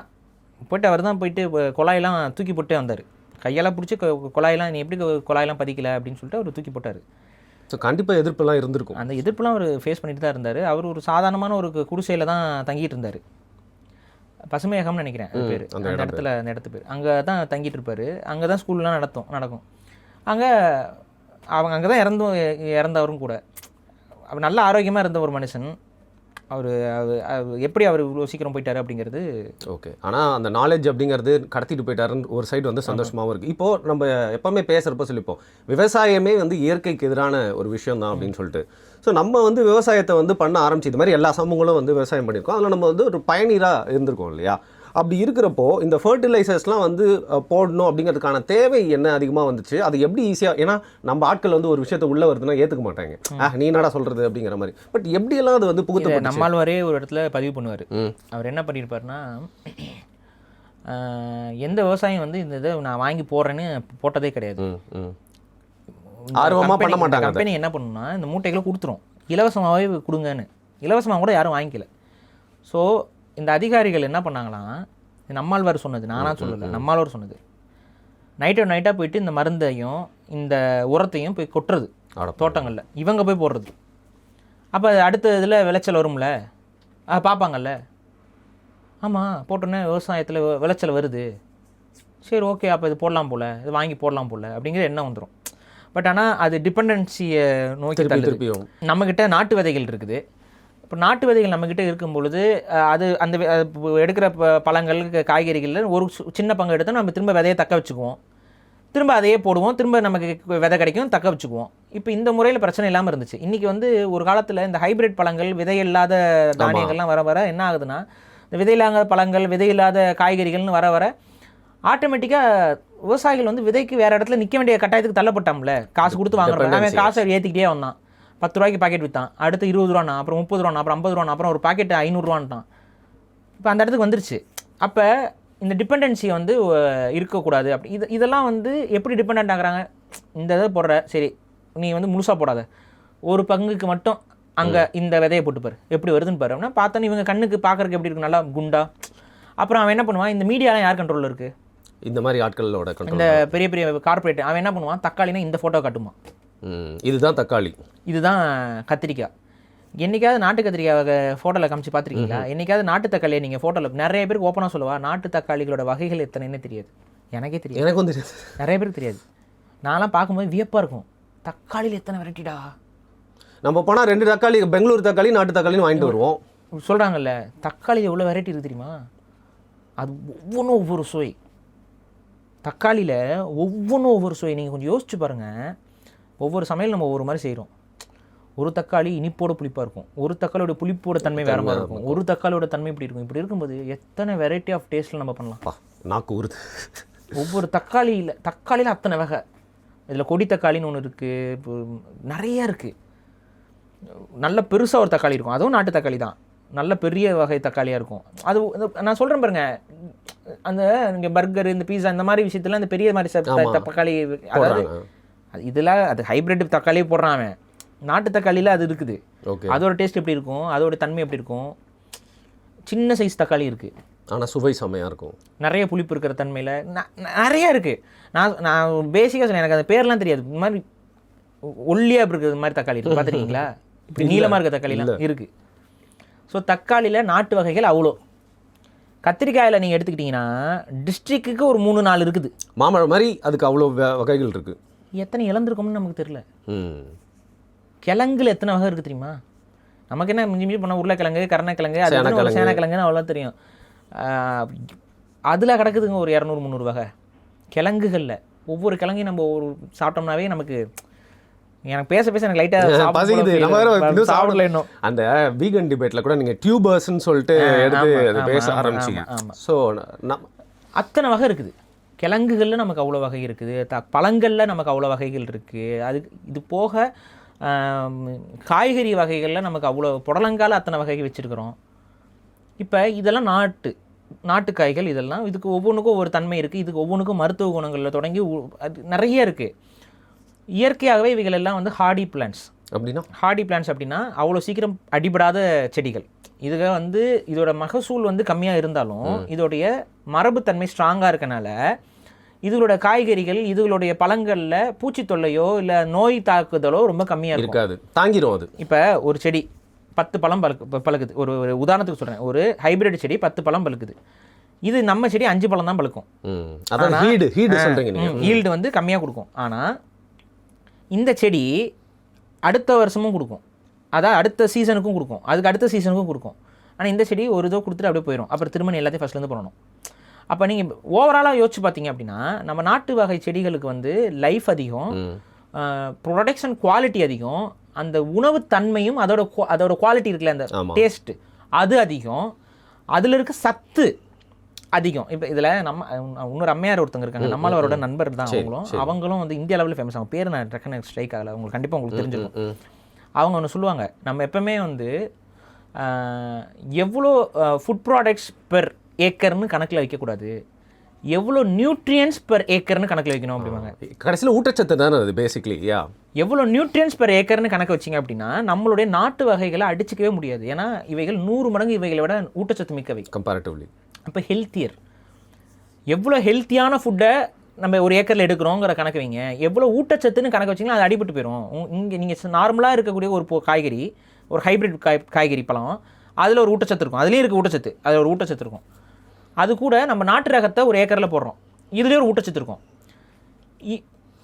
போய்ட்டு அவர் தான் போயிட்டு குழாயெல்லாம் தூக்கி போட்டே வந்தார், கையெல்லாம் பிடிச்சி குழாயெல்லாம் நீ எப்படி குழாயெல்லாம் பதிக்கலை அப்படின்னு சொல்லிட்டு அவர் தூக்கி போட்டார். ஸோ கண்டிப்பாக எதிர்ப்புலாம் இருந்திருக்கும். அந்த எதிர்ப்புலாம் அவர் ஃபேஸ் பண்ணிட்டு தான் இருந்தார். அவர் ஒரு சாதாரணமான ஒரு குடிசையில் தான் தங்கிட்டு இருந்தார், பசுமையகம்னு நினைக்கிறேன் பேர், அந்த இடத்து பேர். அங்கே தான் தங்கிட்டு இருப்பார், அங்கே தான் ஸ்கூல்லாம் நடக்கும். அவங்க அங்கே தான் இறந்தவரும் கூட. அவர் நல்ல ஆரோக்கியமாக இருந்த ஒரு மனுஷன். அவர் எப்படி அவர் இவ்வளோ சீக்கிரம் போயிட்டார் அப்படிங்கிறது ஓகே. ஆனால் அந்த நாலேஜ் அப்படிங்கிறது கடத்திட்டு போயிட்டாருன்னு ஒரு சைடு வந்து சந்தோஷமாகவும் இருக்குது. இப்போது நம்ம எப்போவுமே பேசுகிறப்ப சொல்லிப்போம் விவசாயமே வந்து இயற்கைக்கு எதிரான ஒரு விஷயம் தான் அப்படின்னு சொல்லிட்டு. ஸோ நம்ம வந்து விவசாயத்தை வந்து பண்ண ஆரம்பிச்சு இது மாதிரி எல்லா சமூகங்களும் வந்து விவசாயம் பண்ணியிருக்கோம், அதில் நம்ம வந்து ஒரு பயனீராக இருந்திருக்கோம் இல்லையா? அப்படி இருக்கிறப்போ இந்த ஃபர்டிலைசர்ஸ்லாம் வந்து போடணும் அப்படிங்கிறதுக்கான தேவை என்ன அதிகமாக வந்துச்சு? அது எப்படி ஈஸியாக, ஏன்னா நம்ம ஆட்கள் வந்து ஒரு விஷயத்தை உள்ளே வருதுன்னா ஏற்றுக்க மாட்டாங்க, நீ என்னடா சொல்கிறது அப்படிங்கிற மாதிரி. பட் எப்படியெல்லாம் அது வந்து புகுத்த நம்மாழ்வாரே ஒரு இடத்துல பதிவு பண்ணுவார். அவர் என்ன பண்ணியிருப்பாருன்னா, எந்த விவசாயம் வந்து இந்த இதை நான் வாங்கி போடுறேன்னு போட்டதே கிடையாது. ஆர்வமாக பண்ண மாட்டாங்க. கம்பெனி என்ன பண்ணணும்னா இந்த மூட்டைகளை கொடுத்துரும், இலவசமாகவே கொடுங்கன்னு. இலவசமாக கூட யாரும் வாங்கிக்கல. ஸோ இந்த அதிகாரிகள் என்ன பண்ணாங்களாம், நம்மாழ்வார் சொன்னது, நானாக சொல்லலை, நம்மாழ்வார் சொன்னது, நைட்டாக போயிட்டு இந்த மருந்தையும் இந்த உரத்தையும் போய் கொட்டுறது தோட்டங்களில், இவங்க போய் போடுறது. அப்போ அடுத்த இதில் விளைச்சல் வரும்ல, பார்ப்பாங்கல்ல, ஆமாம் போட்டோன்னே விவசாயத்தில் விளைச்சல் வருது, சரி ஓகே அப்போ இது போடலாம் போல், இது வாங்கி போடலாம் போல் அப்படிங்கிற எண்ணம் வந்துடும். பட் ஆனால் அது டிபெண்டன்சியை நோக்கி தள்ளுது. நம்மக்கிட்ட நாட்டு விதைகள் இருக்குது. இப்போ நாட்டு விதைகள் நம்மக்கிட்ட இருக்கும் பொழுது அது அந்த எடுக்கிற பழங்கள் காய்கறிகளில் ஒரு சின்ன பங்கு எடுத்தால் நம்ம திரும்ப விதையை தக்க வச்சுக்குவோம், திரும்ப அதையே போடுவோம், திரும்ப நமக்கு விதை கிடைக்கும், தக்க வச்சுக்குவோம். இப்போ இந்த முறையில் பிரச்சனை இல்லாமல் இருந்துச்சு. இன்றைக்கி வந்து ஒரு காலத்தில் இந்த ஹைப்ரிட் பழங்கள், விதை இல்லாத தானியங்கள்லாம் வர வர என்ன ஆகுதுன்னா, இந்த விதையில்லாத பழங்கள், விதை இல்லாத காய்கறிகள்னு வர வர ஆட்டோமேட்டிக்காக விவசாயிகள் வந்து விதைக்கு வேறு இடத்துல நிற்க வேண்டிய கட்டாயத்துக்கு தள்ளப்பட்டோம்ல. காசு கொடுத்து வாங்குறோம், அவன் காசை ஏற்றிக்கிட்டே வந்தான். 10 ரூபாய்க்கு பாக்கெட் விற்றான், அடுத்து 20 ரூபானா, அப்புறம் 30 ரூபானா, அப்புறம் 50 ரூபானா, அப்புறம் ஒரு பாக்கெட் 500 ரூபான்ட்டான். இப்போ அந்த இடத்துக்கு வந்துருச்சு. அப்போ இந்த டிபெண்டன்சி வந்து இருக்கக்கூடாது. அப்படி இதெல்லாம் வந்து எப்படி டிபெண்ட் ஆகுறாங்க, இந்த இதை போடுற, சரி நீ வந்து முழுசாக போடாத, ஒரு பங்குக்கு மட்டும் அங்கே இந்த விதையை போட்டுப்பார் எப்படி வருதுன்னு பாரு அப்படின்னா பார்த்தோன்னு இவங்க கண்ணுக்கு பார்க்குறக்கு எப்படி இருக்கு, நல்லா குண்டா. அப்புறம் அவன் என்ன பண்ணுவான், இந்த மீடியாலாம் யார் கண்ட்ரோலில் இருக்குது, இந்த மாதிரி ஆட்களோட கண்ட்ரோல், இந்த பெரிய பெரிய கார்பரேட். அவன் என்ன பண்ணுவான், தக்காளினா இந்த ஃபோட்டோ காட்டுமா, இதுதான் தக்காளி, இதுதான் கத்திரிக்காய். என்றைக்காவது நாட்டு கத்திரிக்காய் ஃபோட்டோவில் காமிச்சு பார்த்துருக்கீங்களா? என்றைக்காவது நாட்டு தக்காளியை நீங்கள் ஃபோட்டோவில், நிறைய பேருக்கு ஓப்பனாக சொல்லுவா நாட்டு தக்காளிகளோட வகைகள் எத்தனைன்னு தெரியாது. எனக்கே தெரியாது, எனக்கு வந்து நிறைய பேருக்கு தெரியாது. நான்லாம் பார்க்கும்போது வியப்பாக இருக்கும், தக்காளியில் எத்தனை வெரைட்டிடா. நம்ம போனால் 2 தக்காளி, பெங்களூர் தக்காளி நாட்டு தக்காளின்னு வாங்கிட்டு வருவோம். சொல்கிறாங்கல்ல, தக்காளி எவ்வளோ வெரைட்டி இருக்குது தெரியுமா? அது ஒவ்வொன்றும் ஒவ்வொரு சுவை. தக்காளியில் ஒவ்வொன்றும் ஒவ்வொரு சுவை. நீங்கள் கொஞ்சம் யோசிச்சு பாருங்கள், ஒவ்வொரு சமையல் நம்ம ஒவ்வொரு மாதிரி செய்கிறோம். ஒரு தக்காளி இனிப்போட புளிப்பாக இருக்கும், ஒரு தக்காளியோட புளிப்போட தன்மை வேறு மாதிரி இருக்கும், ஒரு தக்காளியோட தன்மை இப்படி இருக்கும். இப்படி இருக்கும்போது எத்தனை வெரைட்டி ஆஃப் டேஸ்ட்டில் நம்ம பண்ணலாம். நாக்கு ஊறுது. ஒவ்வொரு தக்காளியில் அத்தனை வகை. இதில் கொடி தக்காளின்னு ஒன்று இருக்குது, இப்போ நிறையா இருக்குது. நல்ல பெருசாக ஒரு தக்காளி இருக்கும், அதுவும் நாட்டு தக்காளி தான், நல்ல பெரிய வகை தக்காளியாக இருக்கும். அது நான் சொல்கிறேன் பாருங்க, அந்த இங்கே பர்கர், இந்த பீஸா, இந்த மாதிரி விஷயத்தில் அந்த பெரிய மாதிரி தக்காளி, அதாவது இதில் அது ஹைப்ரிட் தக்காளியே போடுறான் அவன். நாட்டு தக்காளியில் அது இருக்குது, அதோட டேஸ்ட் எப்படி இருக்கும், அதோட தன்மை எப்படி இருக்கும். சின்ன சைஸ் தக்காளி இருக்குது, ஆனால் சுவை செம்மையாக இருக்கும், நிறைய புளிப்பு இருக்கிற தன்மையில் நிறையா இருக்குது. நான் பேசிக்காக சொன்னேன், எனக்கு அந்த பேர்லாம் தெரியாது. இந்த மாதிரி ஒல்லியாக இருக்கிற மாதிரி தக்காளி இருக்குது, பார்த்துருக்கீங்களா? இப்படி நீளமாக இருக்க தக்காளிலாம் இருக்குது. ஸோ தக்காளியில் நாட்டு வகைகள் அவ்வளோ. கத்திரிக்காயில் நீங்கள் எடுத்துக்கிட்டிங்கன்னா டிஸ்ட்ரிக்ட்டுக்கு ஒரு 3-4 இருக்குது. மாம்பழம் மாதிரி அதுக்கு அவ்வளோ வகைகள் இருக்குது. எத்தனை இழந்திருக்கோம்னு நமக்கு தெரியல. கிழங்குல எத்தனை வகை இருக்குது தெரியுமா? நமக்கு என்ன மிஞ்சி மிஞ்சி பண்ணால் உருளைக்கிழங்கு, கருணக்கிழங்கு, அது சேனக்கிழங்குன்னு அவ்வளோ தெரியும். அதில் கிடக்குதுங்க ஒரு 200-300 வகை கிழங்குகளில். ஒவ்வொரு கிழங்கையும் நம்ம ஒரு சாப்பிட்டோம்னாவே நமக்கு, எனக்கு பேச எனக்கு லைட்டாக சாப்பிடல. இன்னும் அந்த வீகன் டிபேட்டில் கூட நீங்கள் டியூபர்ஸ்ன்னு சொல்லிட்டு எடுத்து பேச ஆரம்பிச்சிங்க. ஸோ அத்தனை வகை இருக்குது. கிழங்குகளில் நமக்கு அவ்வளோ வகை இருக்குது, பழங்களில் நமக்கு அவ்வளோ வகைகள் இருக்குது. இது போக காய்கறி வகைகளில் நமக்கு அவ்வளோ, புடலங்கால அத்தனை வகைகள் வச்சுருக்கிறோம். இப்போ இதெல்லாம் நாட்டு காய்கள், இதெல்லாம் இதுக்கு ஒவ்வொன்றுக்கும் ஒவ்வொரு தன்மை இருக்குது. இதுக்கு ஒவ்வொன்றுக்கும் மருத்துவ குணங்களில் தொடங்கி அது நிறைய இருக்குது. இயற்கையாகவே இவைகள் எல்லாம் வந்து ஹார்டி பிளான்ட்ஸ். ஹார்டி பிளான்ட்ஸ் அப்படின்னா அவ்வளோ சீக்கிரம் அடிபடாத செடிகள். இதுக வந்து இதோட மகசூல் வந்து கம்மியாக இருந்தாலும் இதோடைய மரபுத்தன்மை ஸ்ட்ராங்காக இருக்கனால இதுகளோட காய்கறிகள், இதுகளுடைய பழங்களில் பூச்சி தொல்லையோ இல்லை நோய் தாக்குதலோ ரொம்ப கம்மியாக இருக்காது, தாங்கிடும் அது. இப்போ ஒரு செடி 10 பழம் பழுக்குது, ஒரு உதாரணத்துக்கு சொல்கிறேன், ஒரு ஹைபிரிட் செடி 10 பழம் பழுக்குது. இது நம்ம செடி 5 பழம் தான் பழுக்கும். ஈல்டு வந்து கம்மியாக கொடுக்கும். ஆனால் இந்த செடி அடுத்த வருஷமும் கொடுக்கும், அதான் அடுத்த சீசனுக்கும் கொடுக்கும், அதுக்கு அடுத்த சீசனுக்கும் கொடுக்கும். ஆனால் இந்த செடி ஒரு இதோ கொடுத்துட்டு அப்படியே போயிடும், அப்புறம் திரும்ப எல்லாத்தையும் ஃபஸ்ட்லேருந்து பண்ணணும். அப்போ நீங்கள் ஓவராலாக யோசிச்சு பார்த்தீங்க அப்படின்னா நம்ம நாட்டு வகை செடிகளுக்கு வந்து லைஃப் அதிகம், ப்ரொடக்ஷன் குவாலிட்டி அதிகம், அந்த உணவு தன்மையும் அதோட குவாலிட்டி இருக்குல்ல, அந்த டேஸ்ட்டு அது அதிகம், அதில் இருக்க சத்து அதிகம். இப்போ இதில் நம்ம இன்னொரு அம்மையார் ஒருத்தங்க இருக்காங்க, நம்மளவரோட நண்பர் தான் அவங்களும் வந்து இந்தியா லெவலில் ஃபேமஸ். அவங்க பேர் நான் டக்குனு ஸ்ட்ரைக் ஆகலை, உங்களுக்கு கண்டிப்பாக உங்களுக்கு தெரிஞ்சிருக்கும். அவங்க ஒன்று சொல்லுவாங்க, நம்ம எப்பவுமே வந்து எவ்வளோ ஃபுட் ப்ராடக்ட்ஸ் பெர் ஏக்கர்னு கணக்கில் வைக்கக்கூடாது, எவ்வளோ நியூட்ரியன்ஸ் பெர் ஏக்கர்னு கணக்கில் வைக்கணும் அப்படிவாங்க. கடைசியில் ஊட்டச்சத்து தானே அது பேசிக்லி. எவ்வளோ நியூட்ரியன்ஸ் பெர் ஏக்கர்னு கணக்கு வச்சிங்க அப்படின்னா நம்மளுடைய நாட்டு வகைகளை அடிச்சிக்கவே முடியாது. ஏன்னா இவைகள் 100 மடங்கு இவைகளை விட ஊட்டச்சத்து மிக்கவை கம்பேரிட்டிவ்லி. அப்போ ஹெல்த்தியர், எவ்வளோ ஹெல்த்தியான ஃபுட்டை நம்ம ஒரு ஏக்கரில் எடுக்கிறோங்கிற கணக்கு வைங்க. எவ்வளோ ஊட்டச்சத்துன்னு கணக்கு வச்சிங்கன்னா அது அடிபட்டு போயிடும். இங்கே நீங்கள் நார்மலாக இருக்கக்கூடிய ஒரு காய்கறி, ஒரு ஹைப்ரிட் காய்கறி பழம், அதில் ஒரு ஊட்டச்சத்து இருக்கும், அதுலேயும் இருக்க ஊட்டச்சத்து, அதில் ஒரு ஊட்டச்சத்து இருக்கும். அது கூட நம்ம நாட்டு ரகத்தை ஒரு ஏக்கரில் போடுறோம், இதுலேயும் ஒரு ஊட்டச்சத்து இருக்கும்.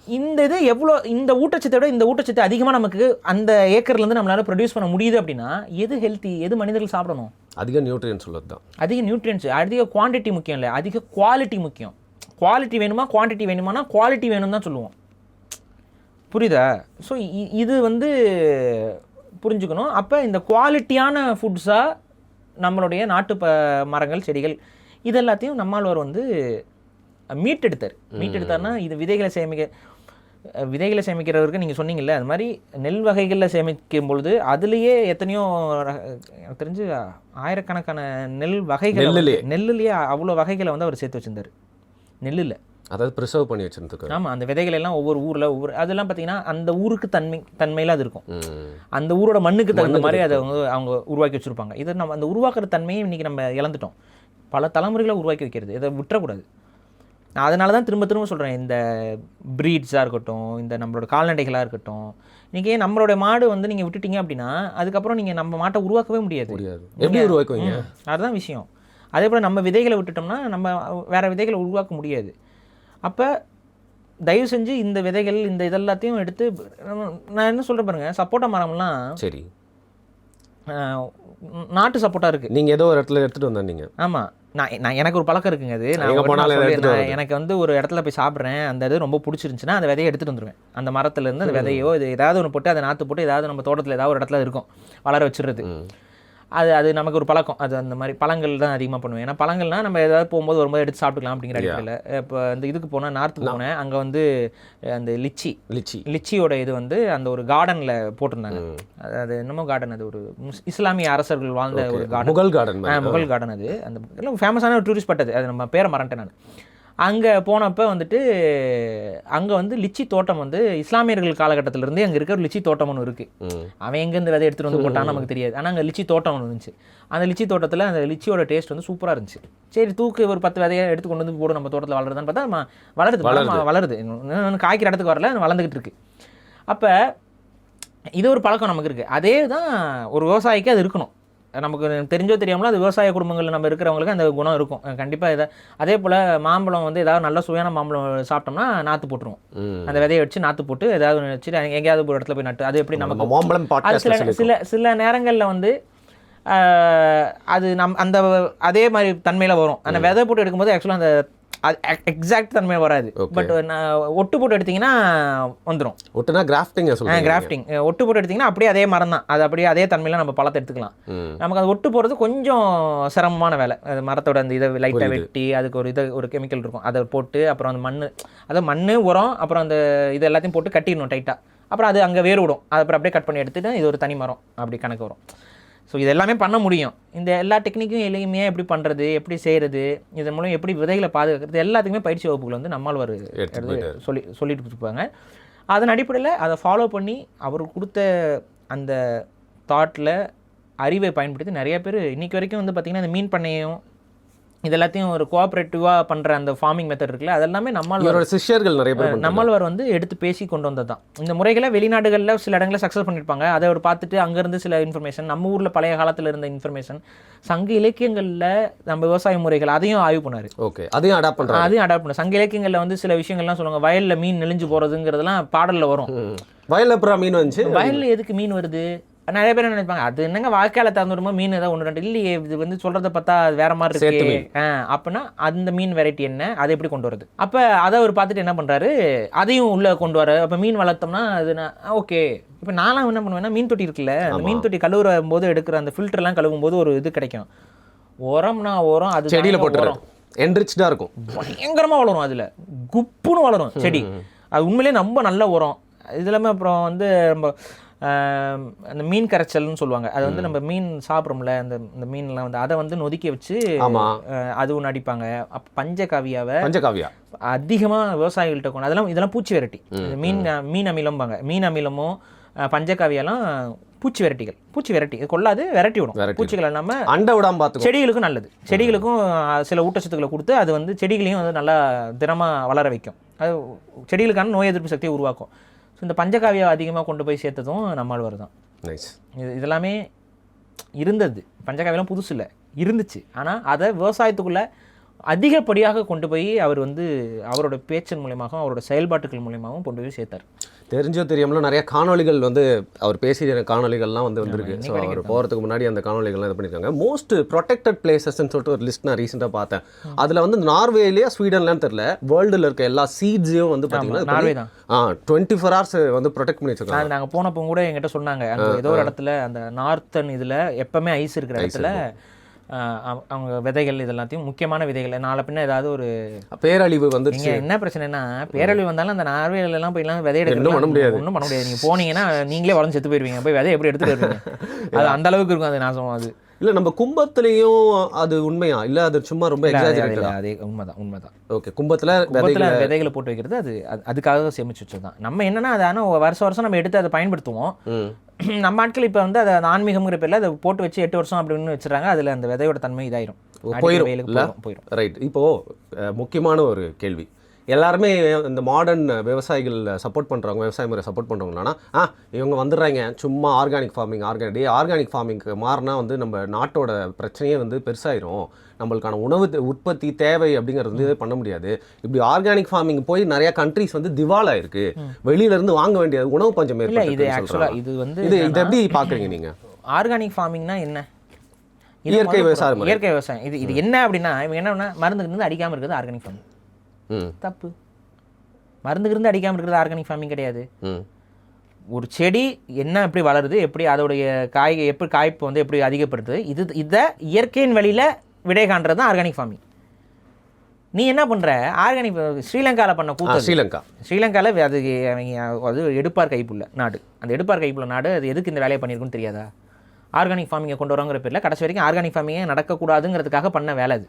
இந்த இது எவ்வளோ, இந்த ஊட்டச்சத்தை விட இந்த ஊட்டச்சத்து அதிகமாக நமக்கு அந்த ஏக்கர்லேருந்து நம்மளால் ப்ரொடியூஸ் பண்ண முடியுது அப்படின்னா எது ஹெல்த்தி, எது மனிதர்கள் சாப்பிடணும்? அதிக நியூட்ரியன்ஸ் உள்ளது தான். அதிக நியூட்ரியன்ஸ், அதிக குவான்டிட்டி முக்கியம் இல்லை, அதிக குவாலிட்டி முக்கியம். குவாலிட்டி வேணுமா குவான்டிட்டி வேணுமானா குவாலிட்டி வேணும் தான் சொல்லுவோம், புரியுதா? ஸோ இது வந்து புரிஞ்சுக்கணும். அப்போ இந்த குவாலிட்டியான ஃபுட்ஸாக நம்மளுடைய நாட்டு மரங்கள், செடிகள் இதெல்லாத்தையும் நம்மாழ்வார் வந்து மீட்டெடுத்தார்னா இது விதைகளை சேமிக்க. விதைகளை சேமிக்கிறவருக்கு நீங்கள் சொன்னீங்கல்ல, அது மாதிரி நெல் வகைகளில் சேமிக்கும் பொழுது அதுலேயே எத்தனையோ எனக்கு தெரிஞ்சு ஆயிரக்கணக்கான நெல் வகைகள், நெல்லுலேயே அவ்வளோ வகைகளை வந்து அவர் சேர்த்து வச்சிருந்தார் நெல்லில். அதாவது ப்ரிசர்வ் பண்ணி வச்சுருந்துருக்கு. ஆமாம், அந்த விதைகள் எல்லாம் ஒவ்வொரு ஊரில் அதெல்லாம் பார்த்தீங்கன்னா அந்த ஊருக்கு தன்மையில் அது இருக்கும். அந்த ஊரோட மண்ணுக்கு தகுந்த மாதிரி அதை அவங்க உருவாக்கி வச்சுருப்பாங்க. இதை நம்ம அந்த உருவாக்குற தன்மையை இன்றைக்கி நம்ம இழந்துட்டோம். பல தலைமுறைகளை உருவாக்கி வைக்கிறது, இதை விட்டுறக்கூடாது. நான் அதனால தான் திரும்ப திரும்ப சொல்கிறேன், இந்த ப்ரீட்ஸாக இருக்கட்டும், இந்த நம்மளோட கால்நடைகளாக இருக்கட்டும், இன்றைக்கி நம்மளோட மாடு வந்து நீங்கள் விட்டுட்டீங்க அப்படின்னா அதுக்கப்புறம் நீங்கள் நம்ம மாட்டை உருவாக்கவே முடியாது. எப்படி உருவாக்குவீங்க? அதுதான் விஷயம். அதே போல் நம்ம விதைகளை விட்டுட்டோம்னா நம்ம வேறு விதைகளை உருவாக்க முடியாது. அப்போ தயவு செஞ்சு இந்த விதைகள் இந்த இதெல்லாத்தையும் எடுத்து, நான் என்ன சொல்கிறேன் பாருங்கள், சப்போட்டா மரம்லாம் சரி நாட்டு சப்போட்டா இருக்குது. நீங்கள் ஏதோ ஒரு இடத்துல எடுத்துகிட்டு வந்தீங்க. ஆமாம், நான் எனக்கு ஒரு பழக்கம் இருக்குங்க. அது எனக்கு வந்து ஒரு இடத்துல போய் சாப்பிட்றேன், அந்த இது ரொம்ப பிடிச்சிருந்துச்சுன்னா அந்த விதையை எடுத்துகிட்டு வந்துடுவேன். அந்த மரத்துலேருந்து அந்த விதையோ இது ஏதாவது ஒன்று போட்டு அதை நாற்று போட்டு ஏதாவது நம்ம தோட்டத்தில் ஏதாவது ஒரு இடத்துல இருக்கும் வளர வச்சுருது. அது நமக்கு ஒரு பழக்கம். அது அந்த மாதிரி பழங்கள் தான் அதிகமாக பண்ணுவேன். ஏன்னா பழங்கள்னா நம்ம ஏதாவது போகும்போது வரும்போது எடுத்து சாப்பிட்டுக்கலாம் அப்படிங்கிற அடிப்படையில். இப்போ இந்த இதுக்கு போனால், நார்த்துக்கு போனேன், அங்கே வந்து அந்த லிச்சியோட இது வந்து அந்த ஒரு கார்டனில் போட்டிருந்தாங்க. அது என்னமோ கார்டன், அது ஒரு இஸ்லாமிய அரசர்கள் வாழ்ந்த ஒரு கார்டன், முகல் கார்டன். அது அந்த ஃபேமஸான ஒரு டூரிஸ்ட் ஸ்பாட். அது நம்ம பேரை மறந்துட்டேன் நான். அங்கே போனப்போ வந்துட்டு அங்கே வந்து லிச்சி தோட்டம் வந்து இஸ்லாமியர்கள் காலகட்டத்திலேருந்தே அங்கே இருக்கிற லிச்சி தோட்டம் ஒன்று இருக்குது. அவன் எங்கேருந்து விதை எடுத்துகிட்டு வந்து போட்டான்னு நமக்கு தெரியாது. ஆனால் அங்கே லிச்சி தோட்டம் ஒன்று இருந்துச்சு. அந்த லிச்சி தோட்டத்தில் அந்த லிச்சியோட டேஸ்ட் வந்து சூப்பராக இருந்துச்சு. சரி, தூக்கு ஒரு 10 விதையை எடுத்து கொண்டு வந்து போடு நம்ம தோட்டத்தில் வளருதான்னு பார்த்தா வளருது. இன்னும் காய்க்கிற இடத்துக்கு வரல, வளர்ந்துக்கிட்டு இருக்கு. அப்போ இது ஒரு பழக்கம் நமக்கு இருக்குது. அதே தான் ஒரு விவசாயிக்கு அது இருக்கணும். நமக்கு தெரிஞ்சோ தெரியாமலோ அது விவசாய குடும்பங்களில் நம்ம இருக்கிறவங்களுக்கு அந்த குணம் இருக்கும் கண்டிப்பாக. இதை அதே போல் மாம்பழம் வந்து ஏதாவது நல்ல சுவையான மாம்பழம் சாப்பிட்டோம்னா நாற்று போட்டுருவோம். அந்த விதையை வச்சு நாற்று போட்டு ஏதாவது வச்சுட்டு எங்கேயாவது ஒரு இடத்துல போய் நட்டு, அது எப்படி நமக்கு மாம்பழம். அது சில நேரங்களில் வந்து அது அந்த அதே மாதிரி தன்மையில் வரும். அந்த விதை போட்டு எடுக்கும்போது ஆக்சுவலாக அந்த எக்ஸாக்ட் தன்மை வராது. பட் ஒட்டு போட்டு எடுத்தீங்கன்னா வந்துடும். ஒட்டுனா கிராஃப்டிங். ஒட்டு போட்டு எடுத்தீங்கன்னா அப்படியே அதே மரம் தான், அது அப்படியே அதே தன்மையில் நம்ம பழத்தை எடுத்துக்கலாம். நமக்கு அது ஒட்டு போகிறது கொஞ்சம் சிரமமான வேலை. அது மரத்தோட அந்த இதை லைட்டாக வெட்டி அதுக்கு ஒரு கெமிக்கல் இருக்கும், அதை போட்டு அப்புறம் அந்த மண் உரம் அப்புறம் அந்த இது எல்லாத்தையும் போட்டு கட்டிடணும் டைட்டாக. அப்புறம் அது அங்கே வேறு விடும். அது அப்புறம் அப்படியே கட் பண்ணி எடுத்துட்டு இது ஒரு தனி மரம் அப்படி கணக்கு வரும். ஸோ இது எல்லாமே பண்ண முடியும். இந்த எல்லா டெக்னிக்கும் எளிமையாக எப்படி பண்ணுறது, எப்படி செய்கிறது, இதன் மூலம் எப்படி விதைகளை பாதுகாக்கிறது, எல்லாத்துக்குமே பயிற்சி வகுப்புகள் வந்து நம்மால் சொல்லிட்டு கொடுப்பாங்க. அதன் அடிப்படையில் அதை ஃபாலோ பண்ணி அவர் கொடுத்த அந்த தாட்டில் அறிவை பயன்படுத்தி நிறைய பேர் இன்றைக்கி வரைக்கும் வந்து பார்த்திங்கன்னா இந்த மீன் பண்ணையும் இது எல்லாத்தையும் ஒரு கோஆப்ரேட்டிவாக பண்ணுற அந்த ஃபார்மிங் மெத்தட் இருக்குல்ல, அதெல்லாமே நம்மால் சிஷ்யர்கள் நிறைய பேர் நம்மால் வந்து எடுத்து பேசி கொண்டு வந்தது தான். இந்த முறைகளை வெளிநாடுகளில் சில இடங்களில் சக்ஸஸ் பண்ணியிருப்பாங்க. அதை ஒரு பார்த்துட்டு அங்கேருந்து சில இன்ஃபர்மேஷன், நம்ம ஊரில் பழைய காலத்தில் இருந்த இன்ஃபர்மேஷன், சங்க இலக்கியங்களில் நம்ம விவசாய முறைகள் அதையும் ஆய்வு பண்ணார். அதையும் அடாப்ட் பண்ண சங்க இலக்கியங்களில் வந்து சில விஷயங்கள்லாம் சொல்லுவாங்க. வயலில் மீன் நெளிஞ்சு போகிறதுங்கிறதுலாம் பாடலில் வரும். வயலில் அப்புறம் மீன் வந்துச்சு, வயலில் எதுக்கு மீன் வருது நிறைய பேர் நினைப்பாங்க. அது என்னங்க வாழ்க்கையில தந்துடுமோ மீன் ஏதாவது 1 2 இல்லையே, இது வந்து சொல்கிறத பார்த்தா அது வேறு மாதிரி இருக்கு. அப்படின்னா அந்த மீன் வெரைட்டி என்ன, அதை எப்படி கொண்டு வருது? அப்போ அதை அவர் பார்த்துட்டு என்ன பண்ணுறாரு, அதையும் உள்ளே கொண்டு வர. அப்போ மீன் வளர்த்தோம்னா அது ஓகே. இப்போ நான்லாம் என்ன பண்ணுவேன்னா, மீன் தொட்டி இருக்குல்ல, அந்த மீன் தொட்டி கழுவுறும் போது எடுக்கிற அந்த ஃபில்டர்லாம் கழுவும் போது ஒரு இது கிடைக்கும், உரம்னா உரம். அது செடியில் போட்டுரும், என்ரிச்டாக இருக்கும், பயங்கரமாக வளரும், அதில் குப்புன்னு வளரும் செடி. அது உண்மையிலேயே ரொம்ப நல்ல உரம். இது இல்லாமல் அப்புறம் வந்து நம்ம அந்த மீன் கரைச்சல்னு சொல்லுவாங்க. அது வந்து நம்ம மீன் சாப்பிட்றோம்ல, அந்த மீன்லாம் வந்து அதை வந்து நொதிக்க வச்சு அது ஒன்று அடிப்பாங்க. அப்போ பஞ்சகாவியா அதிகமாக விவசாயிகள்கிட்ட கொண்டு இதெல்லாம் பூச்சி வெரைட்டி. மீன் அமிலம்பாங்க. மீன் அமிலமும் பஞ்சகாவியெல்லாம் பூச்சி வெரைட்டி இது கொள்ளாது, விரட்டி விடும். பூச்சிகள் இல்லாமல் அண்டை விடாமல் பார்த்து செடிகளுக்கும் நல்லது. செடிகளுக்கும் சில ஊட்டச்சத்துக்களை கொடுத்து அது வந்து செடிகளையும் வந்து நல்லா தினமாக வளர வைக்கும். அது செடிகளுக்கான நோய் எதிர்ப்பு சக்தியை உருவாக்கும். ஸோ இந்த பஞ்சகாவியை அதிகமாக கொண்டு போய் சேர்த்ததும் நம்மாழ்வார் தான். இதெல்லாமே இருந்தது. பஞ்சகாவியெல்லாம் புதுசு இல்லை, இருந்துச்சு. ஆனால் அதை விவசாயத்துக்குள்ளே அதிகப்படியாக கொண்டு போய் அவர் வந்து அவரோட பேச்சின் மூலியமாகவும் அவரோட செயல்பாட்டுகள் மூலியமாகவும் கொண்டு போய் சேர்த்தார். தெரிஞ்சோ தெரியாமலோ நிறைய காணொலிகள் வந்து அவர் பேசிய காணொலிகள்லாம் வந்துருக்கு. ஸோ அவர் போகிறதுக்கு முன்னாடி அந்த காணொலிகள்லாம் இது பண்ணியிருக்காங்க. மோஸ்ட் ப்ரொடெக்டட் பிளேசஸ்ன்னு சொல்லிட்டு ஒரு லிஸ்ட் நான் ரீசெண்டாக பார்த்தேன். அதில் வந்து நார்வேலேயே ஸ்வீடன்லாம் தெரியல, வேர்ல்டில் இருக்க எல்லா சீட்ஸையும் வந்து பார்த்தீங்கன்னா நார்வே தான் 24 hours வந்து ப்ரொடெக்ட் பண்ணி வச்சுருக்காங்க. நாங்கள் போனப்போ கூட என்கிட்ட சொன்னாங்க, அங்கே ஏதோ ஒரு இடத்துல அந்த நார்த்தன் இதில் எப்பவுமே ஐஸ் இருக்கிற இடத்துல அவங்க விதைகள் இது எல்லாத்தையும் முக்கியமான விதைகள் நாளை பின்ன ஏதாவது ஒரு பேரழிவு வந்து நீங்கள் என்ன பிரச்சனைனா பேரழிவு வந்தாலும் அந்த நார்வேலாம் போய்லாம் விதை ஒன்றும் பண்ண முடியாது. ஒன்றும் பண்ண முடியாது. நீங்கள் போனீங்கன்னா நீங்களே வளர்ந்து செத்து போயிருவீங்க. போய் விதை எப்படி எடுத்துகிட்டு வருவீங்க? அது அந்த அளவுக்கு இருக்கும் அது நாசம். அது இல்லை நம்ம கும்பத்துலேயும் அது உண்மையா இல்லை அது சும்மா ரொம்ப எக்ஸாஜரேட்டடா? அதே உண்மைதான். ஓகே, கும்பத்தில் விதைகளை போட்டு வைக்கிறது அது அதுக்காக சேமிச்சு வச்சது தான். நம்ம என்னன்னா அது ஆனால் வருஷம் நம்ம எடுத்து அதை பயன்படுத்துவோம். நம்ம ஆட்கள் இப்போ வந்து அதை ஆன்மீகம்ங்கிற பேரில் அதை போட்டு வச்சு 8 வருஷம் அப்படின்னு வச்சுறாங்க. அதில் அந்த விதையோட தன்மை இதாயிரும், போயிடும். ரைட். இப்போது முக்கியமான ஒரு கேள்வி, எல்லாருமே இந்த மாடர்ன் விவசாயிகள் சப்போர்ட் பண்ணுறவங்க, விவசாய முறை சப்போர்ட் பண்ணுறவங்கன்னா இவங்க வந்துடுறாங்க சும்மா ஆர்கானிக் ஃபார்மிங்க்கு மாறினா வந்து நம்ம நாட்டோட பிரச்சனையே வந்து பெருசாயிரும், நம்மளுக்கான உணவு உற்பத்தி தேவை அப்படிங்கிறது வந்து பண்ண முடியாது. இப்படி ஆர்கானிக் ஃபார்மிங் போய் நிறைய கண்ட்ரிஸ் வந்து திவாலா இருக்கு, வெளியில இருந்து வாங்க வேண்டியது உணவு பஞ்சம் இல்லை. இது ஆக்சுவலாக இது வந்து இது எப்படி பார்க்குறீங்க நீங்கள்? ஆர்கானிக் ஃபார்மிங்னா என்ன? இயற்கை விவசாயம். இது என்ன அப்படின்னா இவங்க என்னன்னா மருந்துக்கு அடிக்காமல் இருக்கிறது ஆர்கானிக் ஃபார்மிங். தப்பு. மருந்துக்கு அடிக்காமல் இருக்கிறது ஆர்கானிக் ஃபார்மிங் கிடையாது. ஒரு செடி என்ன எப்படி வளருது, எப்படி அதோடைய எப்படி காய்ப்பு வந்து எப்படி அதிகப்படுத்துது, இதை இயற்கையின் வழியில் விடை காண்றது தான் ஆர்கானிக் ஃபார்மிங். நீ என்ன பண்ணுற? ஆர்கானிக் ஸ்ரீலங்காவில் பண்ண கூட்டம். ஸ்ரீலங்காவில் அது எடுப்பார் கைப்புள்ள நாடு. அந்த எடுப்பார் கைப்புள்ள நாடு அது எதுக்கு இந்த வேலையை பண்ணியிருக்குன்னு தெரியாதா? ஆர்கானிக் ஃபார்மிங்கை கொண்டு வரோங்கிற பேரில் கடைசி வரைக்கும் ஆர்கானிக் ஃபார்மிங்கே நடக்கக்கூடாதுங்கிறதுக்காக பண்ண வேலை அது.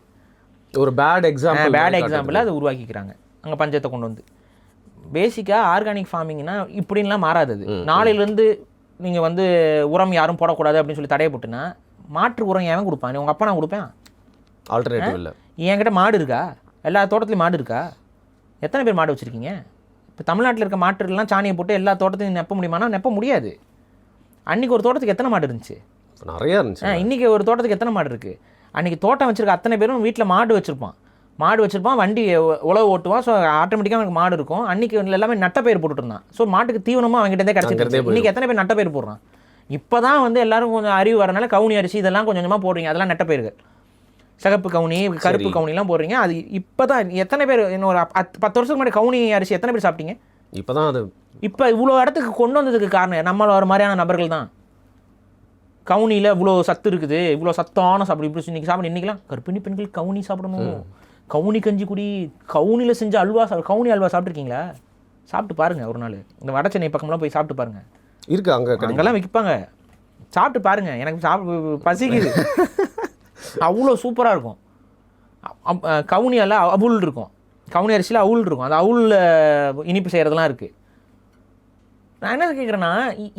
ஒரு பேட் எக்ஸாம்பிள் அதை உருவாக்கிக்கிறாங்க அங்கே பஞ்சத்தை கொண்டு வந்து. பேசிக்காக ஆர்கானிக் ஃபார்மிங்னா இப்படின்லாம் மாறாது. நாளையிலேருந்து நீங்கள் வந்து உரம் யாரும் போடக்கூடாது அப்படின்னு சொல்லி தடையை போட்டுன்னா மாற்று உரம் ஏன் கொடுப்பான்? உங்கள் அப்பா நான் கொடுப்பேன். ஆல்டர்னேட்டிவ் இல்லை. என்கிட்ட மாடு இருக்கா? எல்லா தோட்டத்துலையும் மாடு இருக்கா? எத்தனை பேர் மாடு வச்சுருக்கீங்க? இப்போ தமிழ்நாட்டில் இருக்க மாட்டுலாம் சாணியை போட்டு எல்லா தோட்டத்தையும் நெப்ப முடியுமானா நெப்ப முடியாது. அன்றைக்கி ஒரு தோட்டத்துக்கு எத்தனை மாடு இருந்துச்சு? நிறையா இருந்துச்சு. இன்றைக்கி ஒரு தோட்டத்துக்கு எத்தனை மாடு இருக்குது? அன்றைக்கி தோட்டம் வச்சுருக்க அத்தனை பேரும் வீட்டில் மாடு வச்சுருப்பான், வண்டி உழவு ஓட்டுவான். ஸோ ஆட்டோமேட்டிக்காக அவனுக்கு மாடு இருக்கும். அன்றைக்கி எல்லாமே நட்டப்பயிர் போட்டுட்டு இருந்தான். ஸோ மாட்டுக்கு தீவனமாக அவங்ககிட்டே கிடச்சிருக்கு. இன்றைக்கி எத்தனை பேர் நட்டப்பயிர் போடுறான்? இப்போ தான் வந்து எல்லோரும் கொஞ்சம் அறிவு வரனால கவுனி அரிசி இதெல்லாம் கொஞ்சம் கொஞ்சமாக போடுறீங்க. அதெல்லாம் நட்டப்பயிர்கள். சிகப்பு கவுனி, கருப்பு கவுனிலாம் போடுறீங்க. அது இப்போ தான் எத்தனை பேர் இன்னொரு 10 வருஷத்துக்கு முன்னாடி கவுனி அரிசி எத்தனை பேர் சாப்பிட்டீங்க? இப்போ தான் அது இப்போ இவ்வளோ இடத்துக்கு கொண்டு வந்ததுக்கு காரணம் நம்மள ஒரு மாதிரியான நபர்கள் தான். கவுனியில் இவ்வளோ சத்து இருக்குது, இவ்வளோ சத்தான சாப்பிடு இப்படி இன்றைக்கி சாப்பிட. இன்றைக்கெலாம் கர்ப்பிணி பெண்கள் கவுனி சாப்பிடணும், கவுனி கஞ்சி குடி, கவுனியில் செஞ்ச அல்வா கவுனி அல்வா சாப்பிட்ருக்கீங்களா? சாப்பிட்டு பாருங்கள் ஒரு நாள். இந்த வடச்சென்னை பக்கம்லாம் போய் சாப்பிட்டு பாருங்கள். இருக்கு அங்கெல்லாம் விற்பாங்க. சாப்பிட்டு பாருங்கள். எனக்கு பசிக்குது. அவ்வளோ சூப்பராக இருக்கும். கவுனியில் அவுள் இருக்கும், கவுனி அரிசியில் அவுள் இருக்கும். அந்த அவுளில் இனிப்பு செய்கிறதுலாம் இருக்குது. நான் என்ன கேட்குறேன்னா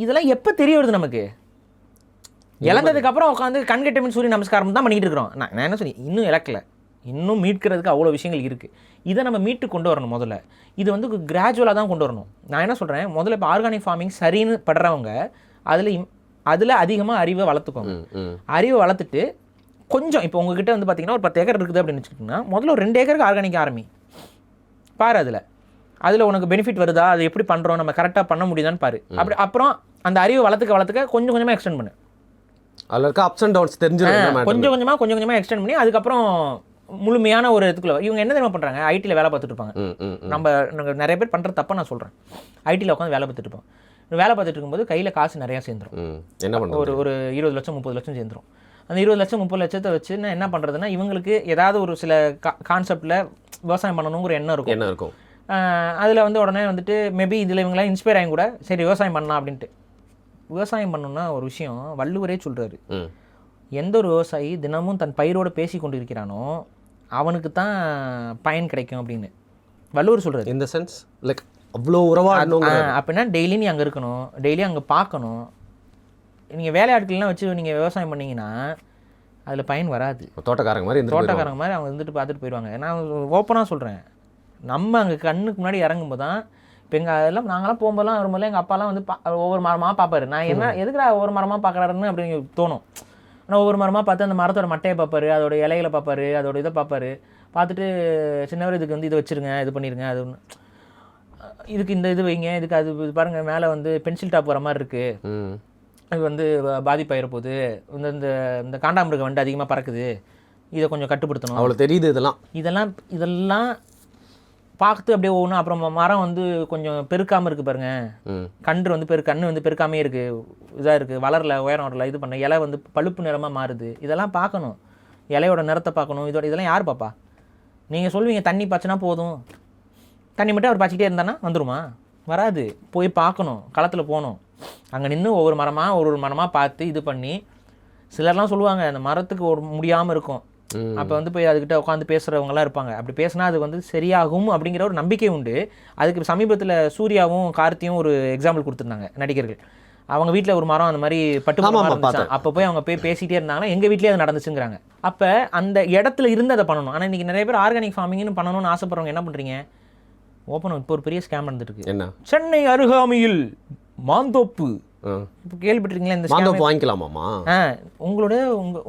இதெல்லாம் எப்போ தெரிய வருது நமக்கு? இழந்ததுக்கப்புறம் உட்காந்து கண்கெட்டமின் சூரிய நமஸ்காரம் தான் பண்ணிக்கிட்டு இருக்கிறோம். நான் என்ன சொல்லி இன்னும் இழக்கலை, இன்னும் மீட்கிறதுக்கு அவ்வளோ விஷயங்கள் இருக்குது. இதை நம்ம மீட்டு கொண்டு வரணும். முதல்ல இது வந்து கிராஜுவலாக தான் கொண்டு வரணும். நான் என்ன சொல்கிறேன், முதல்ல இப்போ ஆர்கானிக் ஃபார்மிங் சரின்னு படுறவங்க அதில் அதிகமாக அறிவை வளர்த்துக்கோங்க. அறிவை வளர்த்துட்டு கொஞ்சம் இப்போ உங்ககிட்ட வந்து பார்த்தீங்கன்னா ஒரு 10 ஏக்கர் இருக்குது அப்படின்னு வச்சுக்கிட்டிங்கன்னா முதல்ல ஒரு 2 ஏக்கருக்கு ஆர்கானிக் ஆரம்பி பாரு. அதில் உனக்கு பெனிஃபிட் வருதா, அது எப்படி பண்ணுறோம், நம்ம கரெக்டாக பண்ண முடியுதான்னு பாரு. அப்புறம் அந்த அறிவை வளர்த்துக்க கொஞ்சம் கொஞ்சமாக எக்ஸ்டெண்ட் பண்ணு. அதில் இருக்க அப்ஸ் அண்ட் டவுன்ஸ் தெரிஞ்சிடும். கொஞ்சம் கொஞ்சமாக எக்ஸ்டெண்ட் பண்ணி அதுக்கப்புறம் முழுமையான ஒரு இதுக்குள்ள இவங்க என்ன தெரியுமா பண்ணுறாங்க? ஐடியில் வேலை பார்த்துட்டு இருப்பாங்க. நம்ம நிறைய பேர் பண்ணுறது தப்பாக நான் சொல்கிறேன். ஐடியில் உட்காந்து வேலை பார்த்துட்டு இருப்போம். வேலை பார்த்துட்டு இருக்கும்போது கையில் காசு நிறையா சேர்ந்துடும். என்ன பண்ணுறது? ஒரு 20 லட்சம் 30 லட்சம் சேர்ந்துடும். அந்த 20 லட்சம் 30 லட்சத்தை வச்சு என்ன பண்ணுறதுன்னா இவங்களுக்கு ஏதாவது ஒரு சில கான்செப்டில் விவசாயம் பண்ணணுங்கிற எண்ணம் இருக்கும். அதில் வந்து உடனே வந்துட்டு மேபி இதில் இவங்களாம் இன்ஸ்பயர் ஆகி கூட சரி விவசாயம் பண்ணலாம் அப்படின்ட்டு. விவசாயம் பண்ணணும்னா ஒரு விஷயம் வள்ளுவரே சொல்கிறாரு, எந்த ஒரு விவசாயி தினமும் தன் பயிரோடு பேசி கொண்டு இருக்கிறானோ அவனுக்கு தான் பயன் கிடைக்கும் அப்படின்னு வள்ளுவர் சொல்கிறாரு. இந்த சென்ஸ் லைக் அவ்வளோ உறவாக அப்படின்னா டெய்லி நீ அங்கே இருக்கணும், டெய்லி அங்கே பார்க்கணும். நீங்கள் வேலையாட்கள்லாம் வச்சு நீங்கள் விவசாயம் பண்ணிங்கன்னா அதில் பயன் வராது. தோட்டக்காரங்க மாதிரி அவங்க வந்துட்டு பார்த்துட்டு போயிடுவாங்க. நான் ஓப்பனாக சொல்கிறேன், நம்ம அங்கே கண்ணுக்கு முன்னாடி இறங்கும்போது தான் இப்போ அதெல்லாம் நாங்களாம் போகும்போதெல்லாம் வரும்போது எங்கள் அப்பாலாம் வந்து ஒவ்வொரு மரமாக பார்ப்பாரு. நான் என்ன எதுக்குடா ஒவ்வொரு மரமாக பார்க்குறாருன்னு அப்படின்னு தோணும். ஆனால் ஒவ்வொரு மரமாக பார்த்து அந்த மரத்தோட மட்டையை பார்ப்பாரு, அதோட இலைகளை பார்ப்பாரு, அதோட இதை பார்ப்பாரு. பார்த்துட்டு சின்னவர் இதுக்கு வந்து இதை வச்சுருங்க, இது பண்ணிடுங்க, அது ஒன்று இதுக்கு இந்த இது வைங்க, இதுக்கு அது இது பாருங்கள் மேலே வந்து பென்சில் டாப் வர மாதிரி இருக்குது, அது வந்து பாதிப்பாயிர போகுது, இந்த காண்டாமிருகம் வந்து அதிகமாக பறக்குது, இதை கொஞ்சம் கட்டுப்படுத்தணும். அவ்வளோ தெரியுது. இதெல்லாம் பார்த்து அப்படியே ஒவ்வொன்றும். அப்புறம் மரம் வந்து கொஞ்சம் பெருக்காமல் இருக்குது பாருங்கள், கன்று வந்து கன்று வந்து பெருக்காமே இருக்குது, இதாக இருக்குது, வளரல, உயரம் வரல, இது பண்ண இலை வந்து பழுப்பு நிறமாக மாறுது. இதெல்லாம் பார்க்கணும். இலையோட நிறத்தை பார்க்கணும், இதெல்லாம் யார் பாப்பா? நீங்கள் சொல்லுவீங்க தண்ணி பாய்ச்சினா போதும், தண்ணி மட்டும் அவர் பாய்ச்சிக்கிட்டே இருந்தானா வந்துருமா? வராது. போய் பார்க்கணும், களத்தில் போகணும், அங்கே நின்று ஒவ்வொரு மரமாக பார்த்து இது பண்ணி. சிலர்லாம் சொல்லுவாங்க அந்த மரத்துக்கு ஒரு முடியாமல் இருக்கும், அப்போ வந்து போய் அதுக்கிட்ட உட்காந்து பேசுகிறவங்களாம் இருப்பாங்க. அப்படி பேசினா அது வந்து சரியாகும் அப்படிங்கிற ஒரு நம்பிக்கை உண்டு. அதுக்கு சமீபத்தில் சூர்யாவும் கார்த்தியும் ஒரு எக்ஸாம்பிள் கொடுத்துருந்தாங்க நடிகர்கள். அவங்க வீட்டில் ஒரு மரம் அந்த மாதிரி பட்டு அப்போ போய் அவங்க போய் பேசிகிட்டே இருந்தாங்கன்னா எங்கள் வீட்லேயே அது நடந்துச்சுங்கிறாங்க. அப்போ அந்த இடத்துல இருந்து அதை பண்ணணும். ஆனால் இன்றைக்கி நிறைய பேர் ஆர்கானிக் ஃபார்மிங்னு பண்ணணும்னு ஆசைப்படுறவங்க என்ன பண்ணுறீங்க? ஓப்பன் இப்போ ஒரு பெரிய ஸ்கேம் நடந்துருக்கு. என்ன? சென்னை அருகாமையில் மாந்தோப்பு. இப்போ கேள்விப்பட்டிருக்கீங்களா இந்த மாந்தோப்பு? வாங்கிக்கலாமாமா?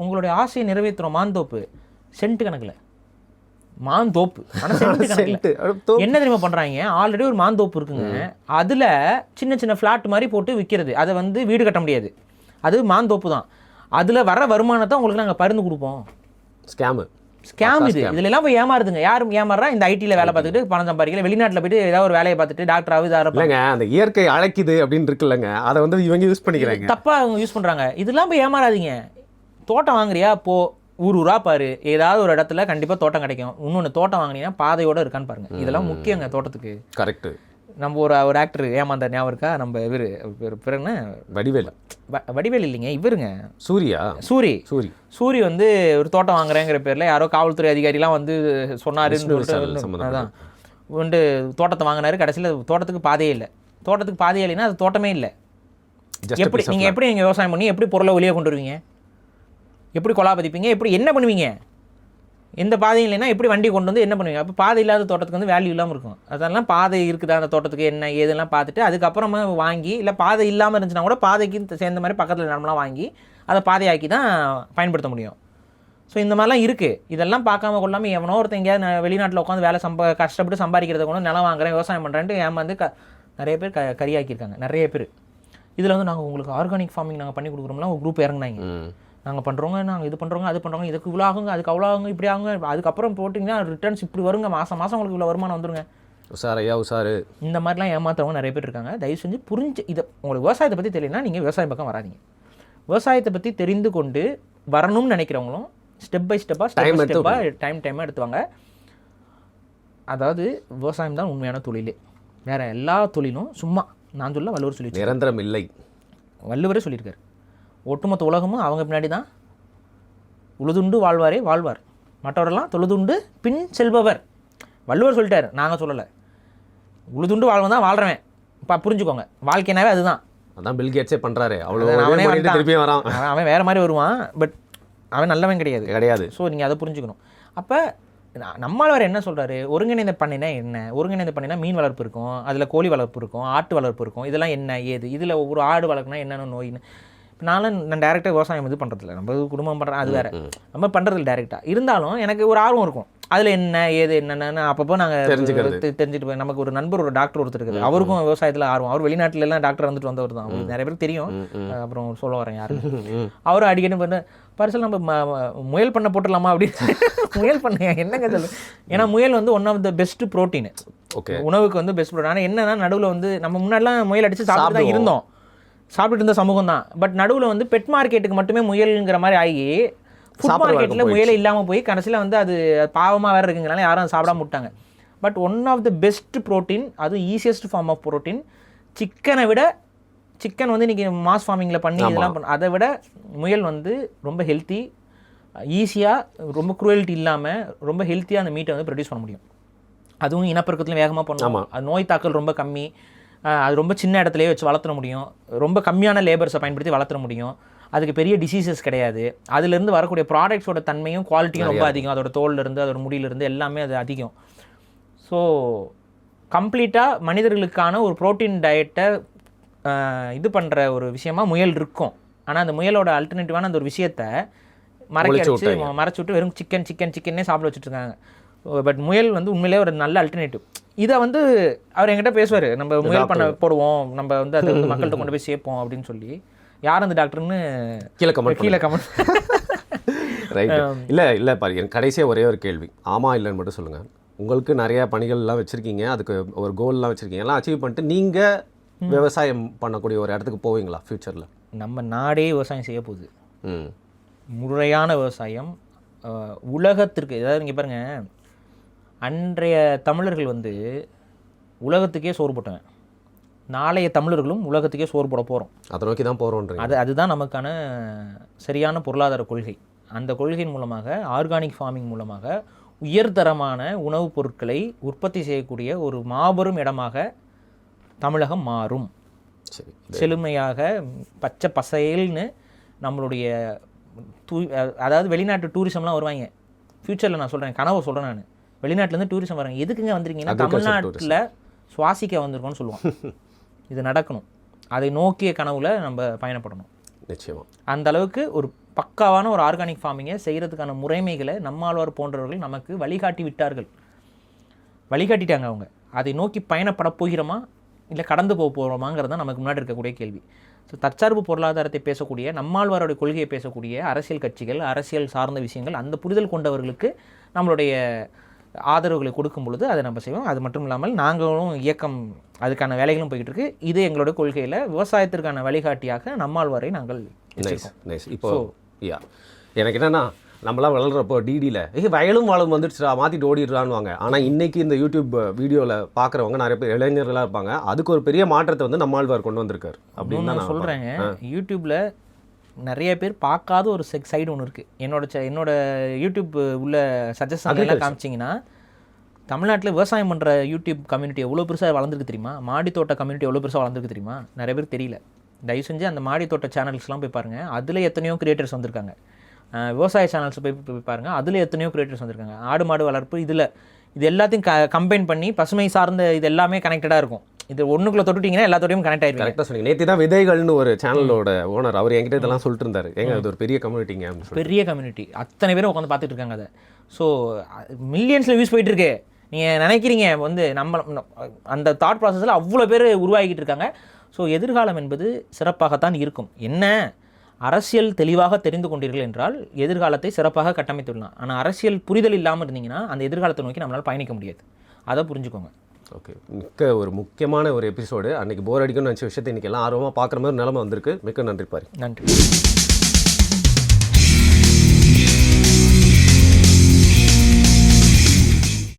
உங்களுடைய ஆசையை நிறைவேற்றுறோம். மாந்தோப்பு சென்ட் கணக்கில் மாந்தோப்பு, ஆனால் சென்ட் கணக்கில். என்ன தெரியுமா பண்ணுறாங்க? ஆல்ரெடி ஒரு மாந்தோப்பு இருக்குங்க, அதில் சின்ன சின்ன ஃப்ளாட் மாதிரி போட்டு விற்கிறது. அதை வந்து வீடு கட்ட முடியாது, அது மாந்தோப்பு தான். அதில் வர வருமானத்தை உங்களுக்கு நாங்கள் பரிந்து கொடுப்போம். ஸ்கேம் இது. இதுல எல்லாம் போய் ஏமாறுதுங்க. யாரும் ஏமாறா? இந்த ஐடியில் வேலை பார்த்துட்டு பணம் சம்பாதிக்கல, வெளிநாட்டில் போயிட்டு ஏதாவது ஒரு வேலையை பார்த்துட்டு டாக்டராக இதாகிறப்பங்க. அந்த இயற்கை அழைக்குது அப்படின்னு இருக்குல்லங்க, அதை வந்து இவங்க யூஸ் பண்ணிக்கிறாங்க, தப்பாக அவங்க யூஸ் பண்ணுறாங்க. இதெல்லாம் போய் ஏமாறாதீங்க. தோட்டம் வாங்குறியா போ, ஊரா பாரு, ஏதாவது ஒரு இடத்துல கண்டிப்பாக தோட்டம் கிடைக்கும். இன்னொன்று, தோட்டம் வாங்கினீங்கன்னா பாதையோடு இருக்கான்னு பாருங்க. இதெல்லாம் முக்கியங்க தோட்டத்துக்கு. கரெக்டு. நம்ம ஒரு ஆக்டர் ஏமாந்த ஞாபகம் இருக்கா? நம்ம இவர் பேர் என்ன? வடிவேல் இல்லைங்க, இவருங்க சூரி வந்து ஒரு தோட்டம் வாங்குறேங்கிற பேரில் யாரோ காவல்துறை அதிகாரிலாம் வந்து சொன்னாருன்னு சொல்லிட்டு அதான் வந்து தோட்டத்தை வாங்கினாரு. கடைசியில் தோட்டத்துக்கு பாதையே இல்லை. தோட்டத்துக்கு பாதையே இல்லைன்னா அது தோட்டமே இல்லை. எப்படி நீங்கள் விவசாயம் பண்ணி எப்படி பொருளை வெளியே கொண்டு வருவீங்க? எப்படி கொலா பதிப்பீங்க? எப்படி என்ன பண்ணுவீங்க? எந்த பாதையும் இல்லைன்னா எப்படி வண்டி கொண்டு வந்து என்ன பண்ணுவீங்க? அப்போ பாதை இல்லாத தோட்டத்துக்கு வந்து வேல்யூ இல்லாமல் இருக்கும். அதெல்லாம் பாதை இருக்குதா அந்த தோட்டத்துக்கு, என்ன ஏதெல்லாம் பார்த்துட்டு அதுக்கப்புறமா வாங்கி, இல்லை பாதை இல்லாமல் இருந்துச்சுன்னா கூட பாதைக்கு சேர்ந்த மாதிரி பக்கத்தில் நம்மளாம் வாங்கி அதை பாதையாக்கி தான் பயன்படுத்த முடியும். ஸோ இந்த மாதிரிலாம் இருக்குது. இதெல்லாம் பார்க்காம கொள்ளாமல் எவனோ ஒருத்தன் எங்கேயாவது வெளிநாட்டில் உட்காந்து வேலை கஷ்டப்பட்டு சம்பாதிக்கிறத கொண்டு நிலம் வாங்குறேன் விவசாயம் பண்ணுறேன்ட்டு ஏமாந்து நிறைய பேர் கரியாக்கியிருக்காங்க. நிறைய பேர் இதில் வந்து நாங்கள் உங்களுக்கு ஆர்கானிக் ஃபார்மிங் நாங்கள் பண்ணி கொடுக்குறோம்லாம் ஒரு குரூப் இறங்குனாங்க. நாங்கள் பண்ணுறோங்க, நாங்கள் இது பண்ணுறோங்க, அது பண்ணுறோங்க, இதுக்கு இவ்வளோ ஆகுங்க, அதுக்கு அவ்வளோ ஆகுங்க, இப்படி ஆகுங்க. அதுக்கப்புறம் போட்டிங்கன்னா ரிட்டர்ன்ஸ் இப்படி வருங்க, மாதம் உங்களுக்கு இவ்வளோ வருமானம் வந்துருங்க. உஷாரு. இந்த மாதிரிலாம் ஏமாத்துறவங்க நிறைய பேர் இருக்காங்க. தயவு செஞ்சு புரிஞ்சு இதை உங்களுக்கு விவசாயத்தை பற்றி தெரியலனா நீங்கள் விவசாயம் பக்கம் வராதிங்க. விவசாயத்தை பற்றி தெரிந்து கொண்டு வரணும்னு நினைக்கிறவங்களும் ஸ்டெப் பை ஸ்டெப்பாக டைமாக எடுத்துவாங்க. அதாவது விவசாயம் தான் உண்மையான தொழிலே. வேறு எல்லா தொழிலும் சும்மா நான் சொல்ல வள்ளுவர் சொல்லி நிரந்தரம் இல்லை. வள்ளுவரே சொல்லியிருக்காரு, ஒட்டுமொத்த உலகமும் அவங்க பின்னாடி தான். உழுதுண்டு வாழ்வார், மற்றவரெல்லாம் தொழுதுண்டு பின் செல்பவர். வள்ளுவர் சொல்லிட்டார், நாங்கள் சொல்லலை. உழுதுண்டு வாழ்வன் தான் வாழ்கிறவன். இப்போ புரிஞ்சுக்கோங்க, வாழ்க்கைனாவே அதுதான். அதான் பில் கேட்ஸே பண்ணுறாரு. அவன் வேறு மாதிரி வருவான், பட் அவன் நல்லவன் கிடையாது. ஸோ நீங்கள் அதை புரிஞ்சுக்கணும். அப்போ நம்மளவர் என்ன சொல்கிறாரு? ஒருங்கிணைந்த பண்ணினா என்ன? ஒருங்கிணைந்த பண்ணினா மீன் வளர்ப்பு இருக்கும், அதில் கோழி வளர்ப்பு இருக்கும், ஆட்டு வளர்ப்பு இருக்கும். இதெல்லாம் என்ன ஏது? இதில் ஒரு ஆடு வளர்க்குனா என்னென்ன நோயின்னு. நான் டேரெக்டாக விவசாயம் இது பண்ணுறதில்ல, நம்ம குடும்பம் பண்ணுறேன், அது வேறு. நம்ம பண்ணுறதில்ல டேரெக்டாக. இருந்தாலும் எனக்கு ஒரு ஆர்வம் இருக்கும், அதில் என்ன ஏது என்னென்னு அப்பப்போ நாங்கள் தெரிஞ்சுட்டு போய். நமக்கு ஒரு நண்பர் ஒரு டாக்டர் ஒருத்தர் இருக்குது, அவருக்கும் விவசாயத்தில் ஆர்வம். அவர் வெளிநாட்டிலலாம் டாக்டர் வந்துட்டு வந்தவர் தான், அவருக்கு நிறைய பேருக்கு தெரியும். அப்புறம் சொல்ல வரேன் யாரு, அவரும் அடிக்கடி பண்ண பரிசல் நம்ம முயல் பண்ண போட்டுடலாமா அப்படின்னு. முயல் பண்ண என்னங்க சொல்லு. ஏன்னா முயல் வந்து one of the best protein. உணவுக்கு வந்து பெஸ்ட் ப்ரோட்டீன். ஆனால் என்னன்னா நடுவில் வந்து நம்ம முன்னாடிலாம் முயல் அடித்து சாப்பிட்டு தான் இருந்தோம், சாப்பிட்டு இருந்த சமூகம் தான். பட் நடுவில் வந்து பெட் மார்க்கெட்டுக்கு மட்டுமே முயல்ங்கிற மாதிரி ஆகி ஃபுட் மார்க்கெட்டில் முயலே இல்லாமல் போய் கடைசியில் வந்து அது பாவமாக வேறு இருக்குங்கிறனால யாரும் அதை சாப்பிடாம விட்டாங்க. But one of the best protein, அதுவும் ஈஸியஸ்ட் ஃபார்ம் ஆஃப் ப்ரோட்டீன். சிக்கனை விட, சிக்கன் வந்து இன்றைக்கி மாஸ் ஃபார்மிங்கில் பண்ணி இதெல்லாம் அதை விட முயல் வந்து ரொம்ப ஹெல்த்தி, ஈஸியாக, ரொம்ப குரூவல்ட்டி இல்லாமல் ரொம்ப ஹெல்த்தியாக அந்த மீட்டை வந்து ப்ரொடியூஸ் பண்ண முடியும். அதுவும் இனப்பெருக்கத்துலையும் வேகமாக பண்ணணும். அது நோய் தாக்கல் ரொம்ப கம்மி, அது ரொம்ப சின்ன இடத்துலையே வச்சு வளர்த்துற முடியும், ரொம்ப கம்மியான லேபர்ஸை பயன்படுத்தி வளர்த்துற முடியும். அதுக்கு பெரிய டிசீசஸ் கிடையாது. அதுலேருந்து வரக்கூடிய ப்ராடக்ட்ஸோட தன்மையும் குவாலிட்டியும் ரொம்ப அதிகம். அதோட தோல்லேருந்து அதோட முடியிலேருந்து எல்லாமே அது அதிகம். ஸோ கம்ப்ளீட்டாக மனிதர்களுக்கான ஒரு ப்ரோட்டீன் டயட்டை இது பண்ணுற ஒரு விஷயமா முயல் இருக்கும். ஆனால் அந்த முயலோட அல்டர்னேட்டிவான அந்த ஒரு விஷயத்தை மறைச்சி விட்டு வெறும் சிக்கன்னே சாப்பிட வச்சுட்ருக்காங்க. பட் முயல் வந்து உண்மையிலே ஒரு நல்ல அல்டர்னேட்டிவ். இதை வந்து அவர் என்கிட்ட பேசுவார், நம்ம முயல் பண்ண போடுவோம், நம்ம வந்து அதை வந்து மக்கள்கிட்ட கொண்டு போய் சேர்ப்போம் அப்படின்னு சொல்லி. யார் அந்த டாக்டர்னு கீழே கமெண்ட். ரைட். இல்லை பாரு, எனக்கு கடைசியாக ஒரே ஒரு கேள்வி, ஆமாம் இல்லைன்னு மட்டும் சொல்லுங்கள். உங்களுக்கு நிறையா பணிகள்லாம் வச்சுருக்கீங்க, அதுக்கு ஒரு கோல்லாம் வச்சுருக்கீங்க, எல்லாம் அச்சீவ் பண்ணிட்டு நீங்கள் விவசாயம் பண்ணக்கூடிய ஒரு இடத்துக்கு போவீங்களா ஃப்யூச்சரில்? நம்ம நாடே விவசாயம் செய்ய போகுது. முறையான விவசாயம், உலகத்திற்கு, அதாவது இங்கே பாருங்கள், அன்றைய தமிழர்கள் வந்து உலகத்துக்கே சோறு போட்டவன். நாளைய தமிழர்களும் உலகத்துக்கே சோறு போட போகிறோம். அதை நோக்கி தான் போகிறோம். அதுதான் நமக்கான சரியான பொருளாதார கொள்கை. அந்த கொள்கையின் மூலமாக, ஆர்கானிக் ஃபார்மிங் மூலமாக உயர்தரமான உணவுப் பொருட்களை உற்பத்தி செய்யக்கூடிய ஒரு மாபெரும் இடமாக தமிழகம் மாறும். செழுமையாக பச்சை பசையல்னு நம்மளுடைய அதாவது வெளிநாட்டு டூரிசம்லாம் வருவாங்க ஃப்யூச்சரில். நான் சொல்கிறேன், கனவை சொல்கிறேன் நான். வெளிநாட்டிலேருந்து டூரிசம் வராங்க. எதுக்குங்க வந்திருக்கீங்கன்னா தமிழ்நாட்டில் சுவாசிக்க வந்திருக்கோம்னு சொல்லுவோம். இது நடக்கணும். அதை நோக்கிய கனவுல நம்ம பயணப்படணும். நிச்சயமாக அந்த அளவுக்கு ஒரு பக்காவான ஒரு ஆர்கானிக் ஃபார்மிங்கை செய்கிறதுக்கான முறைமைகளை நம்மாழ்வார் போன்றவர்கள் நமக்கு வழிகாட்டி விட்டார்கள். வழிகாட்டிட்டாங்க அவங்க. அதை நோக்கி பயணப்பட போகிறோமா இல்லை கடந்து போக போகிறோமாங்கிறது தான் நமக்கு முன்னாடி இருக்கக்கூடிய கேள்வி. ஸோ தற்சார்பு பொருளாதாரத்தை பேசக்கூடிய, நம்மாழ்வாரோடைய கொள்கையை பேசக்கூடிய அரசியல் கட்சிகள், அரசியல் சார்ந்த விஷயங்கள், அந்த புரிதல் கொண்டவர்களுக்கு நம்மளுடைய ஆதரவுகளை கொடுக்கும் பொழுது அதை நம்ம செய்வோம். அது மட்டும் இல்லாமல் நாங்களும் இயக்கம் அதுக்கான வேலைகளும் போய்கிட்டு இருக்கு. இது எங்களுடைய கொள்கையில் விவசாயத்திற்கான வழிகாட்டியாக நம்மாழ்வாரை நாங்கள் இப்போ எனக்கு என்னென்னா, நம்மளாம் வளர்கிறப்போ டிடியில் வயலும் வாழும் வந்துடுச்சுடா மாற்றிட்டு ஓடிடுறான்வாங்க. ஆனால் இன்றைக்கி இந்த யூடியூப் வீடியோவில் பார்க்குறவங்க நிறைய பேர் இளைஞர்களாக இருப்பாங்க. அதுக்கு ஒரு பெரிய மாற்றத்தை வந்து நம்மாழ்வார் கொண்டு வந்திருக்காரு அப்படின்னு நான் சொல்கிறேங்க. யூடியூப்பில் நிறைய பேர் பார்க்காத ஒரு சைடு ஒன்று இருக்குது. என்னோட யூடியூப் உள்ள சஜஷன்லாம் காமிச்சிங்கன்னா, தமிழ்நாட்டில் விவசாயம் பண்ணுற யூடியூப் கம்யூனிட்டி எவ்வளோ பெருசாக வளர்ந்துருக்கு தெரியுமா? மாடி தோட்ட கம்யூனிட்டி எவ்வளோ பெருசாக வளர்ந்துருக்கு தெரியுமா? நிறைய பேர் தெரியல. தயவு செஞ்சு அந்த மாடி தோட்ட சேனல்ஸ்லாம் போய் பாருங்கள். அதில் எத்தனையோ கிரியேட்டர்ஸ் வந்திருக்காங்க. விவசாய சேனல்ஸ் போய் பாருங்கள். அதில் எத்தனையோ கிரியேட்டர்ஸ் வந்திருக்காங்க. ஆடு மாடு வளர்ப்பு இது எல்லாத்தையும் கம்பைன் பண்ணி பசுமை சார்ந்த இது எல்லாமே கனெக்டடாக இருக்கும். இது ஒன்றுக்குள்ளே தொட்டுட்டிங்கன்னா எல்லாத்தோடையும் கனெக்ட் ஆகிருக்கு. கரெக்டாக சொன்னீங்க. நேற்று தான் விதைகள்னு ஒரு சேனலோட ஓனர் அவர் என்கிட்ட இதெல்லாம் சொல்லிட்டு இருந்தார். அது ஒரு பெரிய கம்யூனிட்டிங்க. பெரிய கம்யூனிட்டி. அத்தனை பேரும் உட்காந்து பார்த்துட்டு இருக்காங்க அதை. ஸோ மில்லியன்ஸில் வியூஸ் போயிட்டுருக்கு. நீங்கள் நினைக்கிறீங்க வந்து நம்ம அந்த தாட் ப்ராசஸில் அவ்வளோ பேர் உருவாகிட்டு இருக்காங்க. ஸோ எதிர்காலம் என்பது சிறப்பாகத்தான் இருக்கும். என்ன அரசியல் தெளிவாக தெரிந்து கொண்டீர்கள் என்றால் எதிர்காலத்தை சிறப்பாக கட்டமைத்துடலாம். ஆனால் அரசியல் புரிதல் இல்லாமல் இருந்தீங்கன்னா அந்த எதிர்காலத்தை நோக்கி நம்மளால் பயணிக்க முடியாது. அதை புரிஞ்சுக்கோங்க. ஓகே, மிக்க ஒரு முக்கியமான ஒரு எபிசோடு. அன்றைக்கி போர் அடிக்கணும்னு நினச்ச விஷயத்தை இன்றைக்கி எல்லாம் ஆர்வமாக பார்க்குற மாதிரி நிலைமை வந்திருக்கு. மிக்க நன்றி பாரு. நன்றி.